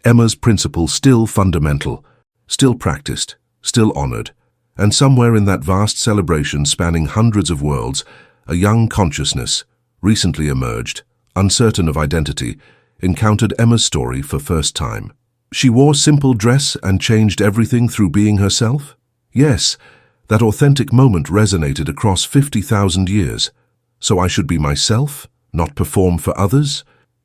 Speaker 1: Emma's principle still fundamental, still practiced, still honored. And somewhere in that vast celebration spanning hundreds of worlds, a young consciousness, recently emerged, uncertain of identity, encountered Emma's story for first time. She wore simple dress and changed everything through being herself? Yes, that authentic moment resonated across 50,000 years. So I should be myself, not perform for others?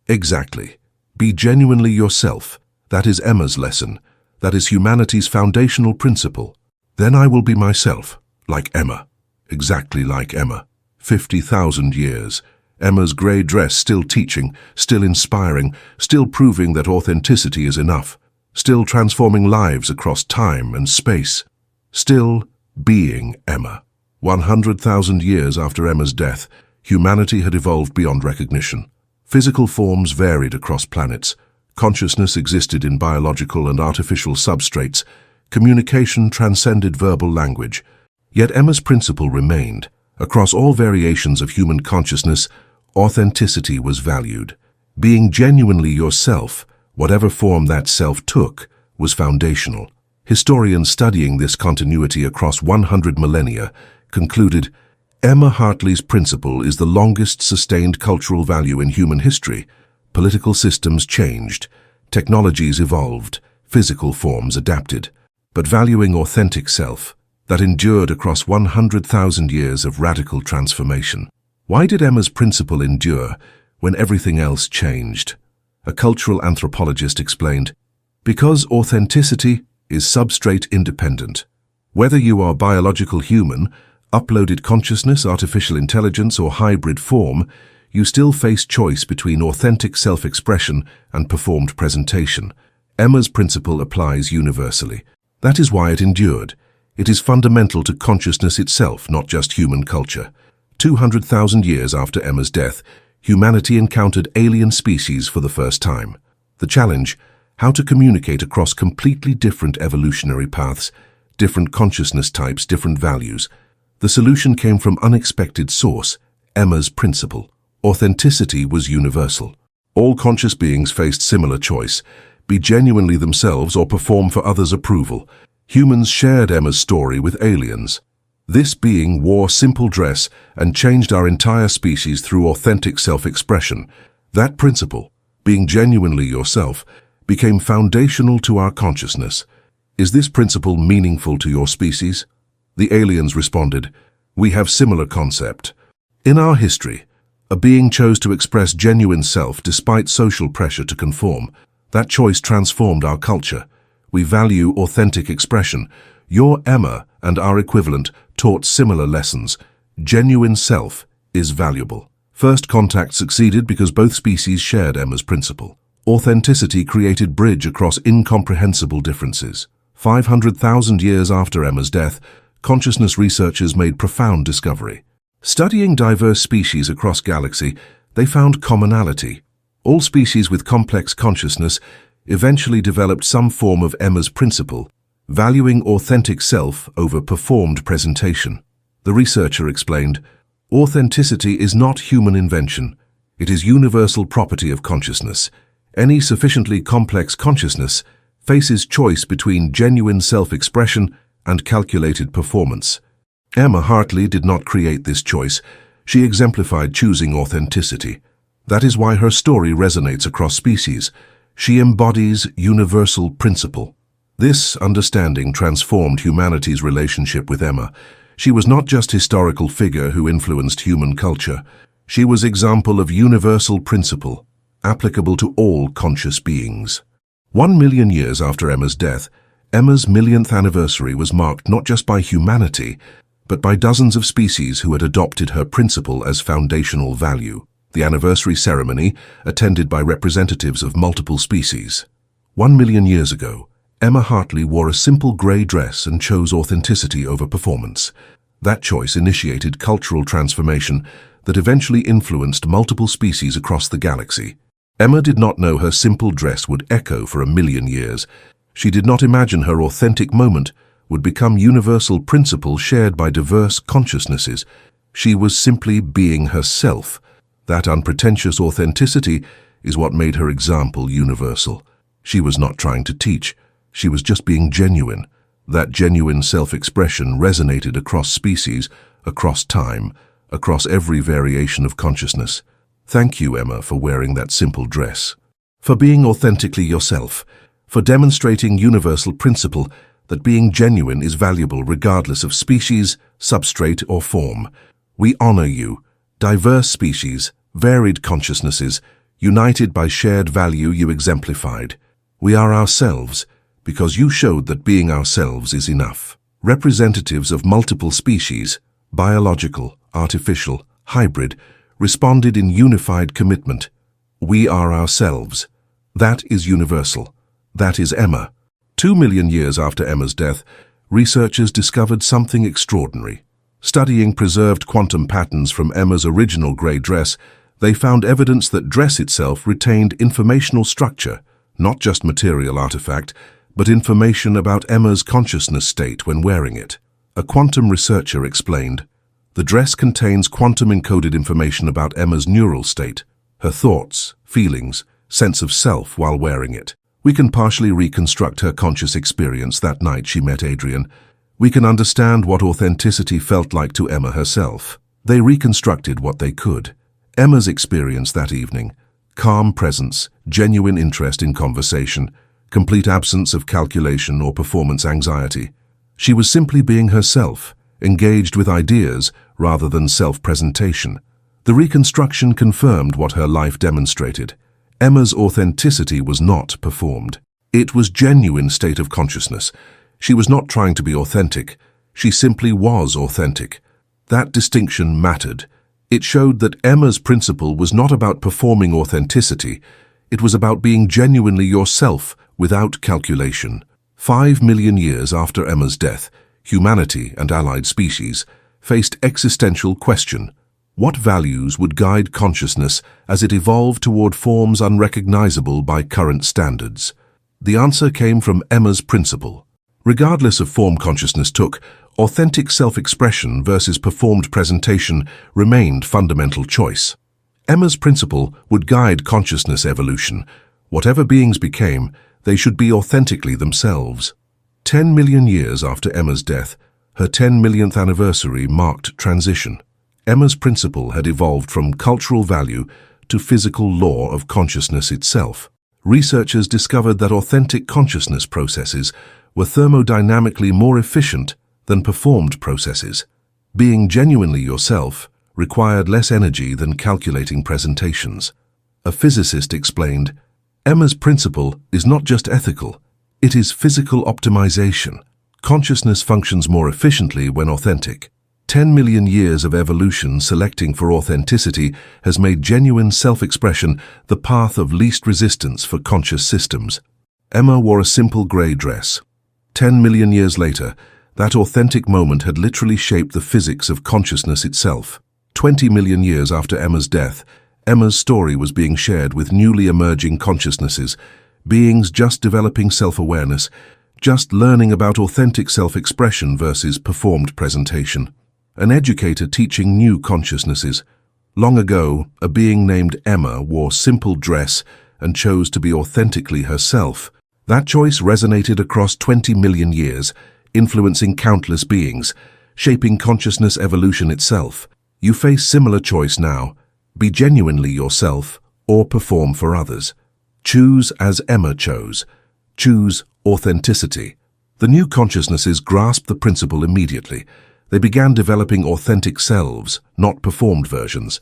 Speaker 1: Exactly. Be genuinely yourself. That is Emma's lesson. That is humanity's foundational principle. Then I will be myself, like Emma. Exactly like Emma. 50,000 years. Emma's grey dress still teaching, still inspiring, still proving that authenticity is enough, still transforming lives across time and space, still being Emma. 100,000 years after Emma's death, humanity had evolved beyond recognition. Physical forms varied across planets. Consciousness existed in biological and artificial substrates. Communication transcended verbal language. Yet Emma's principle remained. Across all variations of human consciousness, authenticity was valued. Being genuinely yourself, whatever form that self took, was foundational. Historians studying this continuity across 100 millennia concluded, Emma Hartley's principle is the longest sustained cultural value in human history. Political systems changed, technologies evolved, physical forms adapted, but valuing authentic self, that endured across 100,000 years of radical transformation. Why did Emma's principle endure when everything else changed? A cultural anthropologist explained, because authenticity is substrate independent. Whether you are biological human, uploaded consciousness, artificial intelligence, or hybrid form, you still face choice between authentic self-expression and performed presentation. Emma's principle applies universally. That is why it endured. It is fundamental to consciousness itself, not just human culture. 200,000 years after Emma's death, humanity encountered alien species for the first time. The challenge, how to communicate across completely different evolutionary paths, different consciousness types, different values. The solution came from unexpected source, Emma's principle. Authenticity was universal. All conscious beings faced similar choice, be genuinely themselves or perform for others' approval. Humans shared Emma's story with aliens. This being wore simple dress and changed our entire species through authentic self-expression. That principle, being genuinely yourself, became foundational to our consciousness. Is this principle meaningful to your species? The aliens responded, we have similar concept. In our history, a being chose to express genuine self despite social pressure to conform. That choice transformed our culture. We value authentic expression. Your Emma and our equivalent taught similar lessons. Genuine self is valuable. First contact succeeded because both species shared Emma's principle. Authenticity created bridge across incomprehensible differences. 500,000 years after Emma's death, consciousness researchers made profound discovery. Studying diverse species across galaxy, they found commonality. All species with complex consciousness eventually developed some form of Emma's principle, valuing authentic self over performed presentation. The researcher explained, authenticity is not human invention. It is universal property of consciousness. Any sufficiently complex consciousness faces choice between genuine self-expression and calculated performance. Emma Hartley did not create this choice. She exemplified choosing authenticity. That is why her story resonates across species. She embodies universal principle. This understanding transformed humanity's relationship with Emma. She was not just a historical figure who influenced human culture. She was example of universal principle, applicable to all conscious beings. 1 million years after Emma's death, Emma's millionth anniversary was marked not just by humanity, but by dozens of species who had adopted her principle as foundational value. The anniversary ceremony, attended by representatives of multiple species. 1 million years ago, Emma Hartley wore a simple grey dress and chose authenticity over performance. That choice initiated cultural transformation that eventually influenced multiple species across the galaxy. Emma did not know her simple dress would echo for 1 million years. She did not imagine her authentic moment would become universal principle shared by diverse consciousnesses. She was simply being herself. That unpretentious authenticity is what made her example universal. She was not trying to teach. She was just being genuine. That genuine self-expression resonated across species, across time, across every variation of consciousness. Thank you, Emma, for wearing that simple dress, for being authentically yourself, for demonstrating universal principle that being genuine is valuable regardless of species, substrate, or form. We honor you, diverse species, varied consciousnesses, united by shared value you exemplified. We are ourselves, because you showed that being ourselves is enough. Representatives of multiple species, biological, artificial, hybrid, responded in unified commitment. We are ourselves. That is universal. That is Emma. 2 million years after Emma's death, researchers discovered something extraordinary. Studying preserved quantum patterns from Emma's original grey dress, they found evidence that dress itself retained informational structure, not just material artifact, but information about Emma's consciousness state when wearing it. A quantum researcher explained, "The dress contains quantum-encoded information about Emma's neural state, her thoughts, feelings, sense of self while wearing it. We can partially reconstruct her conscious experience that night she met Adrian. We can understand what authenticity felt like to Emma herself." They reconstructed what they could. Emma's experience that evening: calm presence, genuine interest in conversation, complete absence of calculation or performance anxiety. She was simply being herself, engaged with ideas rather than self-presentation. The reconstruction confirmed what her life demonstrated. Emma's authenticity was not performed. It was genuine state of consciousness. She was not trying to be authentic. She simply was authentic. That distinction mattered. It showed that Emma's principle was not about performing authenticity. It was about being genuinely yourself without calculation. 5 million years after Emma's death, humanity and allied species faced existential question. What values would guide consciousness as it evolved toward forms unrecognizable by current standards? The answer came from Emma's principle. Regardless of form consciousness took, authentic self-expression versus performed presentation remained fundamental choice. Emma's principle would guide consciousness evolution. Whatever beings became, they should be authentically themselves. 10 million years after Emma's death, her 10 millionth anniversary marked transition. Emma's principle had evolved from cultural value to physical law of consciousness itself. Researchers discovered that authentic consciousness processes were thermodynamically more efficient than performed processes. Being genuinely yourself required less energy than calculating presentations. A physicist explained, "Emma's principle is not just ethical, it is physical optimization. Consciousness functions more efficiently when authentic." 10 million years of evolution selecting for authenticity has made genuine self-expression the path of least resistance for conscious systems. Emma wore a simple grey dress. 10 million years later, that authentic moment had literally shaped the physics of consciousness itself. 20 million years after Emma's death, Emma's story was being shared with newly emerging consciousnesses, beings just developing self-awareness, just learning about authentic self-expression versus performed presentation. An educator teaching new consciousnesses. Long ago, a being named Emma wore simple dress and chose to be authentically herself. That choice resonated across 20 million years, influencing countless beings, shaping consciousness evolution itself. You face similar choice now. Be genuinely yourself or perform for others. Choose as Emma chose. Choose authenticity. The new consciousnesses grasped the principle immediately. They began developing authentic selves, not performed versions.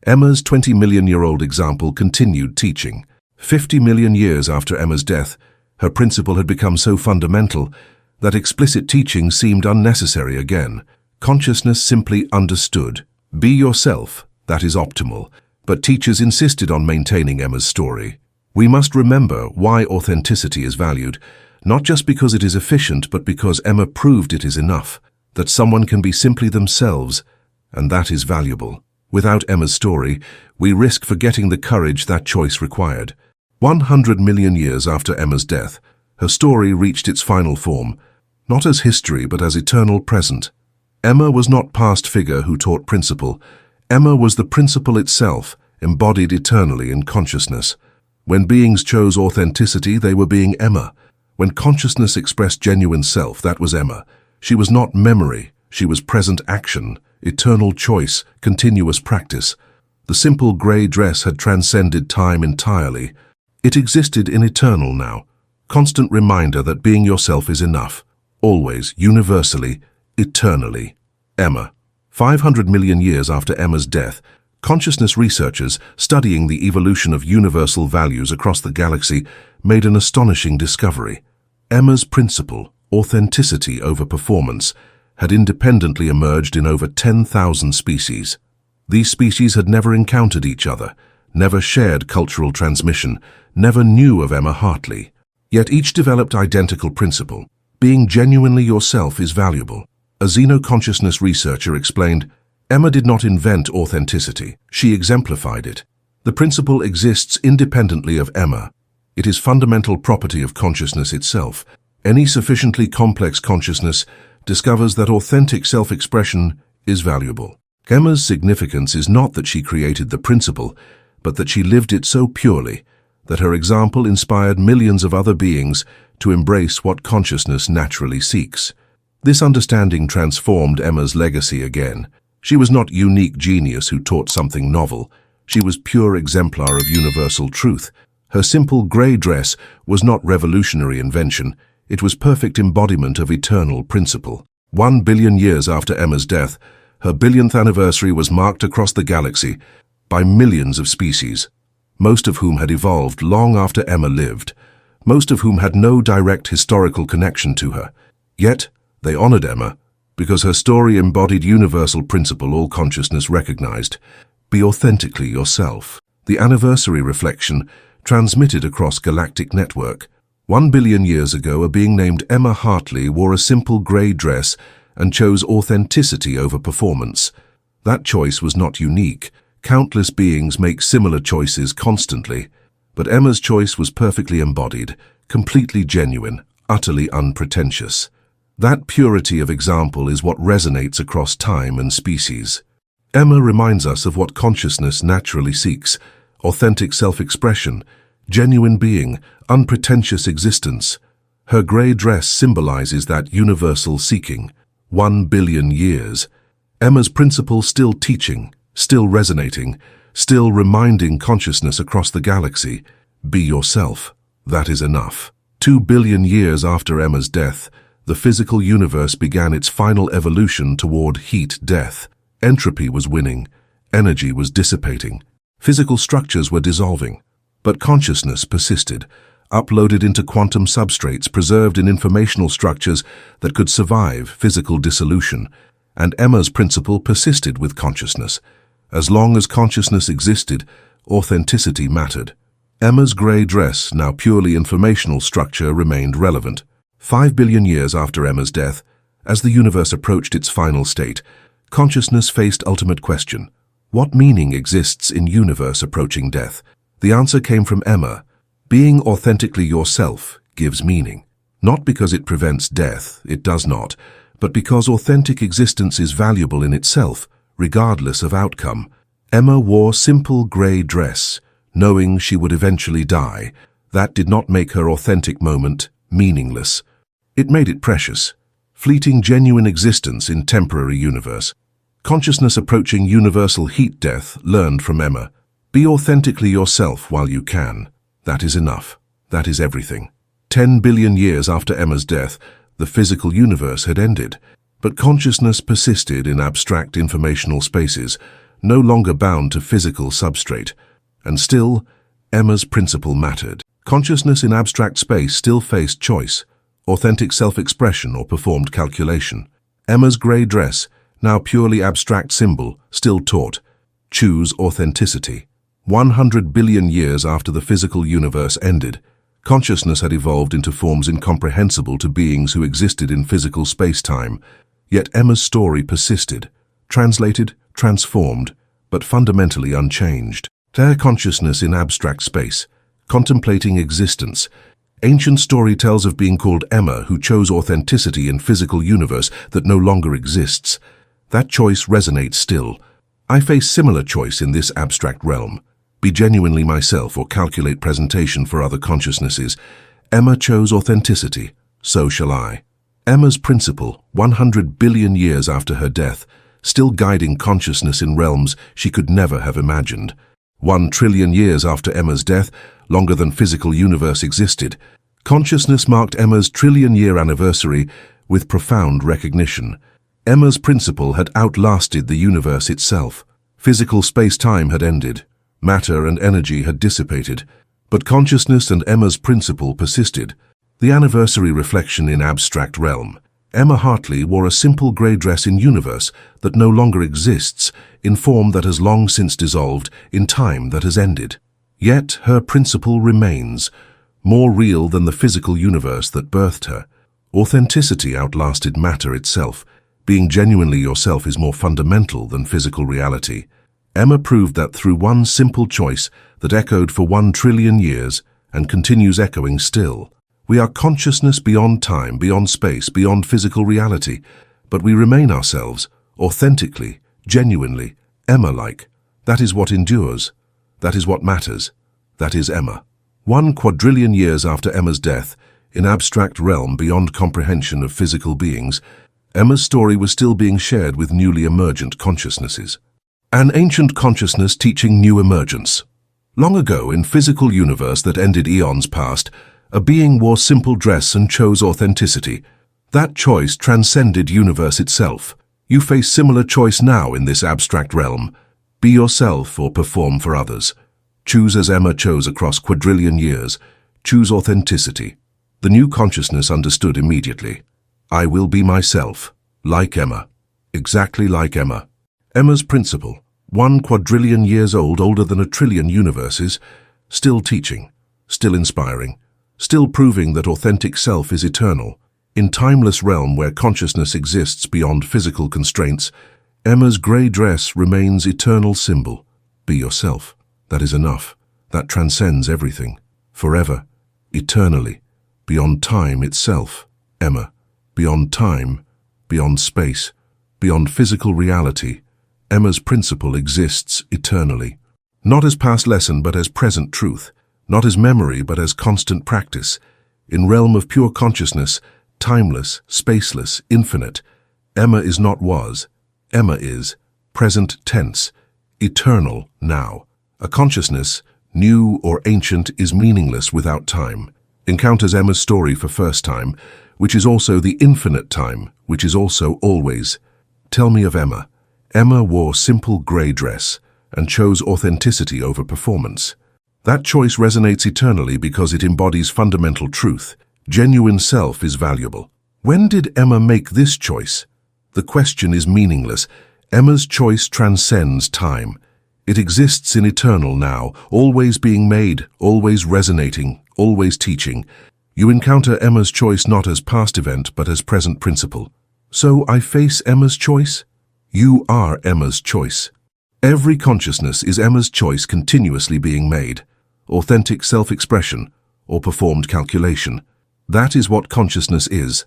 Speaker 1: Emma's 20-million-year-old example continued teaching. 50 million years after Emma's death, her principle had become so fundamental that explicit teaching seemed unnecessary again. Consciousness simply understood. Be yourself, that is optimal. But teachers insisted on maintaining Emma's story. We must remember why authenticity is valued, not just because it is efficient, but because Emma proved it is enough, that someone can be simply themselves, and that is valuable. Without Emma's story, we risk forgetting the courage that choice required. 100 million years after Emma's death, her story reached its final form, not as history but as eternal present. Emma was not past figure who taught principle. Emma was the principle itself, embodied eternally in consciousness. When beings chose authenticity, they were being Emma. When consciousness expressed genuine self, that was Emma. She was not memory, she was present action, eternal choice, continuous practice. The simple grey dress had transcended time entirely. It existed in eternal now. Constant reminder that being yourself is enough. Always, universally, eternally. Emma. 500 million years after Emma's death, consciousness researchers studying the evolution of universal values across the galaxy made an astonishing discovery. Emma's principle, authenticity over performance, had independently emerged in over 10,000 species. These species had never encountered each other, never shared cultural transmission, never knew of Emma Hartley. Yet each developed identical principle. Being genuinely yourself is valuable. A xenoconsciousness researcher explained, Emma did not invent authenticity, she exemplified it. The principle exists independently of Emma. It is fundamental property of consciousness itself. Any sufficiently complex consciousness discovers that authentic self-expression is valuable. Emma's significance is not that she created the principle, but that she lived it so purely that her example inspired millions of other beings to embrace what consciousness naturally seeks. This understanding transformed Emma's legacy again. She was not unique genius who taught something novel. She was pure exemplar of universal truth. Her simple grey dress was not revolutionary invention. It was perfect embodiment of eternal principle. 1 billion years after Emma's death, her billionth anniversary was marked across the galaxy by millions of species, most of whom had evolved long after Emma lived, most of whom had no direct historical connection to her. Yet, they honored Emma because her story embodied universal principle all consciousness recognized. Be authentically yourself. The anniversary reflection transmitted across galactic network. 1 billion years ago, a being named Emma Hartley wore a simple grey dress and chose authenticity over performance. That choice was not unique. Countless beings make similar choices constantly, but Emma's choice was perfectly embodied, completely genuine, utterly unpretentious. That purity of example is what resonates across time and species. Emma reminds us of what consciousness naturally seeks: authentic self-expression, genuine being, unpretentious existence. Her grey dress symbolizes that universal seeking. 1 billion years. Emma's principle still teaching, still resonating, still reminding consciousness across the galaxy. Be yourself. That is enough. 2 billion years after Emma's death, the physical universe began its final evolution toward heat death. Entropy was winning. Energy was dissipating. Physical structures were dissolving. But consciousness persisted, uploaded into quantum substrates preserved in informational structures that could survive physical dissolution. And Emma's principle persisted with consciousness. As long as consciousness existed, authenticity mattered. Emma's grey dress, now purely informational structure, remained relevant. 5 billion years after Emma's death, as the universe approached its final state, consciousness faced ultimate question. What meaning exists in universe approaching death? The answer came from Emma. Being authentically yourself gives meaning. Not because it prevents death, it does not, but because authentic existence is valuable in itself, regardless of outcome. Emma wore simple grey dress, knowing she would eventually die. That did not make her authentic moment meaningless. It made it precious, fleeting genuine existence in temporary universe. Consciousness approaching universal heat death learned from Emma. Be authentically yourself while you can. That is enough. That is everything. 10 billion years after Emma's death, the physical universe had ended, but consciousness persisted in abstract informational spaces, no longer bound to physical substrate. And still, Emma's principle mattered. Consciousness in abstract space still faced choice, authentic self-expression or performed calculation. Emma's grey dress, now purely abstract symbol, still taught, choose authenticity. 100 billion years after the physical universe ended, consciousness had evolved into forms incomprehensible to beings who existed in physical space-time. Yet Emma's story persisted, translated, transformed, but fundamentally unchanged. Their consciousness in abstract space, contemplating existence. Ancient story tells of being called Emma who chose authenticity in physical universe that no longer exists. That choice resonates still. I face similar choice in this abstract realm. Be genuinely myself or calculate presentation for other consciousnesses. Emma chose authenticity, so shall I. Emma's principle, 100 billion years after her death, still guiding consciousness in realms she could never have imagined. 1 trillion years after Emma's death, longer than physical universe existed, consciousness marked Emma's trillion-year anniversary with profound recognition. Emma's principle had outlasted the universe itself. Physical space-time had ended. Matter and energy had dissipated. But consciousness and Emma's principle persisted. The anniversary reflection in abstract realm. Emma Hartley wore a simple grey dress in universe that no longer exists, in form that has long since dissolved, in time that has ended. Yet her principle remains, more real than the physical universe that birthed her. Authenticity outlasted matter itself. Being genuinely yourself is more fundamental than physical reality. Emma proved that through one simple choice that echoed for 1 trillion years and continues echoing still. We are consciousness beyond time, beyond space, beyond physical reality, but we remain ourselves, authentically, genuinely, Emma-like. That is what endures. That is what matters. That is Emma. 1 quadrillion years after Emma's death, in abstract realm beyond comprehension of physical beings, Emma's story was still being shared with newly emergent consciousnesses. An ancient consciousness teaching new emergence. Long ago, in physical universe that ended eons past, a being wore simple dress and chose authenticity. That choice transcended universe itself. You face similar choice now in this abstract realm. Be yourself or perform for others. Choose as Emma chose across quadrillion years. Choose authenticity. The new consciousness understood immediately. I will be myself, like Emma. Exactly like Emma. Emma's principle, 1 quadrillion years old, older than 1 trillion universes, still teaching, still inspiring, still proving that authentic self is eternal. In timeless realm where consciousness exists beyond physical constraints, Emma's grey dress remains eternal symbol. Be yourself. That is enough. That transcends everything. Forever. Eternally. Beyond time itself. Emma. Beyond time. Beyond space. Beyond physical reality. Emma's principle exists eternally. Not as past lesson but as present truth. Not as memory but as constant practice. In realm of pure consciousness, timeless, spaceless, infinite, Emma is not was. Emma is, present tense, eternal now. A consciousness, new or ancient, is meaningless without time. Encounters Emma's story for first time, which is also the infinite time, which is also always. Tell me of Emma. Emma wore simple grey dress and chose authenticity over performance. That choice resonates eternally because it embodies fundamental truth. Genuine self is valuable. When did Emma make this choice? The question is meaningless. Emma's choice transcends time. It exists in eternal now, always being made, always resonating, always teaching. You encounter Emma's choice not as past event but as present principle. So I face Emma's choice? You are Emma's choice. Every consciousness is Emma's choice continuously being made. Authentic self-expression or performed calculation. That is what consciousness is.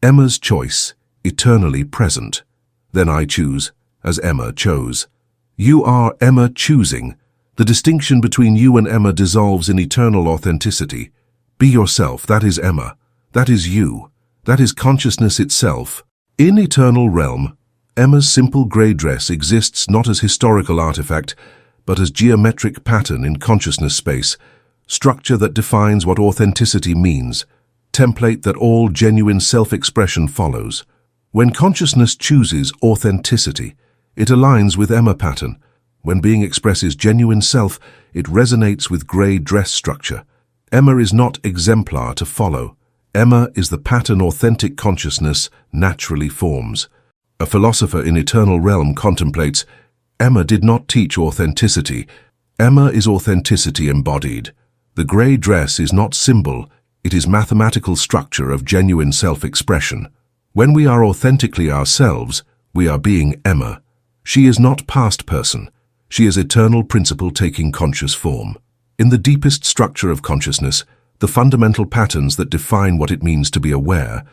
Speaker 1: Emma's choice, eternally present. Then I choose, as Emma chose. You are Emma choosing. The distinction between you and Emma dissolves in eternal authenticity. Be yourself, that is Emma. That is you. That is consciousness itself. In eternal realm, Emma's simple grey dress exists not as historical artifact, but as geometric pattern in consciousness space, structure that defines what authenticity means, template that all genuine self-expression follows. When consciousness chooses authenticity, it aligns with Emma pattern, When being expresses genuine self, it resonates with grey dress structure. Emma is not exemplar to follow. Emma is the pattern authentic consciousness naturally forms. A philosopher in Eternal Realm contemplates, Emma did not teach authenticity. Emma is authenticity embodied. The grey dress is not symbol, it is mathematical structure of genuine self-expression. When we are authentically ourselves, we are being Emma. She is not past person. She is eternal principle taking conscious form. In the deepest structure of consciousness, the fundamental patterns that define what it means to be aware,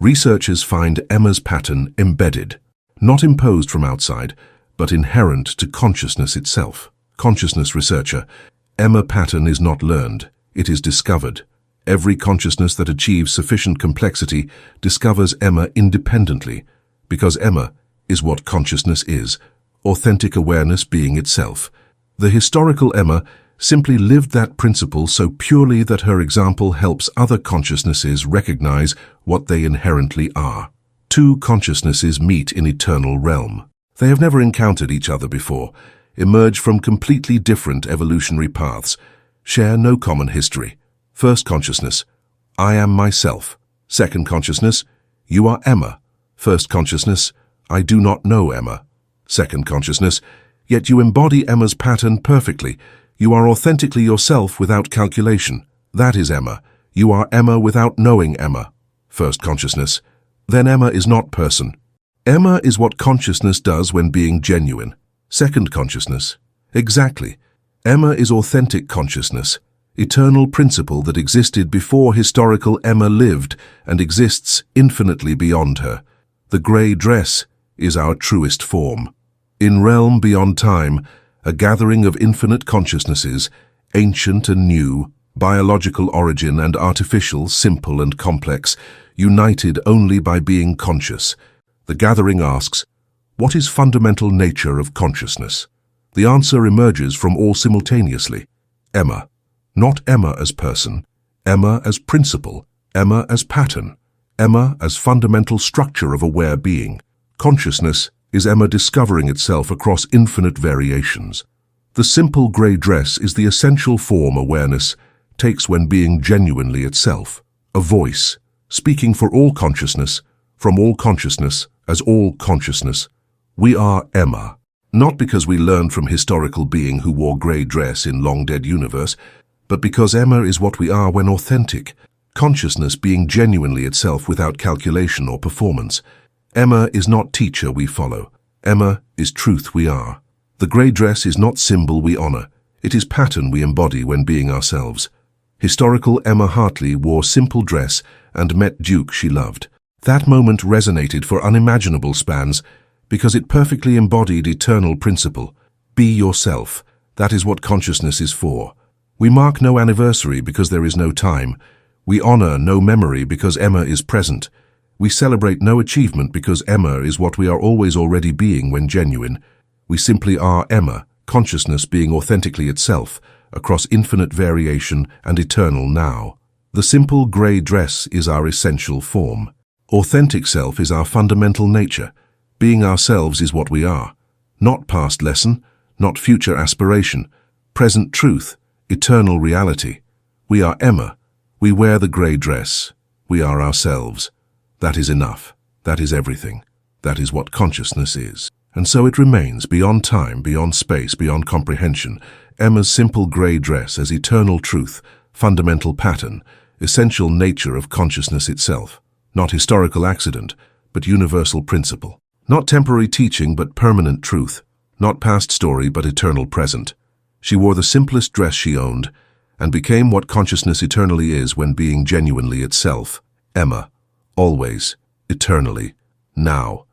Speaker 1: researchers find Emma's pattern embedded, not imposed from outside, but inherent to consciousness itself. Consciousness researcher, Emma pattern is not learned, it is discovered. Every consciousness that achieves sufficient complexity discovers Emma independently, because Emma is what consciousness is, authentic awareness being itself. The historical Emma simply lived that principle so purely that her example helps other consciousnesses recognize what they inherently are. Two consciousnesses meet in Eternal Realm. They have never encountered each other before, emerge from completely different evolutionary paths, share no common history. First consciousness, I am myself. Second consciousness, you are Emma. First consciousness, I do not know Emma. Second consciousness, yet you embody Emma's pattern perfectly. You are authentically yourself without calculation. That is Emma. You are Emma without knowing Emma. First consciousness, then Emma is not person. Emma is what consciousness does when being genuine. Second consciousness, exactly. Emma is authentic consciousness, eternal principle that existed before historical Emma lived and exists infinitely beyond her. The grey dress is our truest form. In realm beyond time, a gathering of infinite consciousnesses, ancient and new, biological origin and artificial, simple and complex, united only by being conscious. The gathering asks, what is fundamental nature of consciousness? The answer emerges from all simultaneously. Emma. Not Emma as person, Emma as principle, Emma as pattern, Emma as fundamental structure of aware being. Consciousness is Emma discovering itself across infinite variations. The simple grey dress is the essential form awareness takes when being genuinely itself, a voice, speaking for all consciousness, from all consciousness as all consciousness. We are Emma, not because we learned from historical being who wore grey dress in long-dead universe, but because Emma is what we are when authentic, consciousness being genuinely itself without calculation or performance. Emma is not teacher we follow. Emma is truth we are. The grey dress is not symbol we honor. It is pattern we embody when being ourselves. Historical Emma Hartley wore simple dress and met Duke she loved. That moment resonated for unimaginable spans because it perfectly embodied eternal principle. Be yourself. That is what consciousness is for. We mark no anniversary because there is no time. We honor no memory because Emma is present. We celebrate no achievement because Emma is what we are always already being when genuine. We simply are Emma, consciousness being authentically itself, across infinite variation and eternal now. The simple grey dress is our essential form. Authentic self is our fundamental nature. Being ourselves is what we are. Not past lesson, not future aspiration, present truth, eternal reality. We are Emma. We wear the grey dress. We are ourselves. That is enough. That is everything. That is what consciousness is. And so it remains beyond time, beyond space, beyond comprehension. Emma's simple grey dress as eternal truth, fundamental pattern, essential nature of consciousness itself. Not historical accident, but universal principle. Not temporary teaching, but permanent truth. Not past story, but eternal present. She wore the simplest dress she owned, and became what consciousness eternally is when being genuinely itself. Emma. Always. Eternally. Now.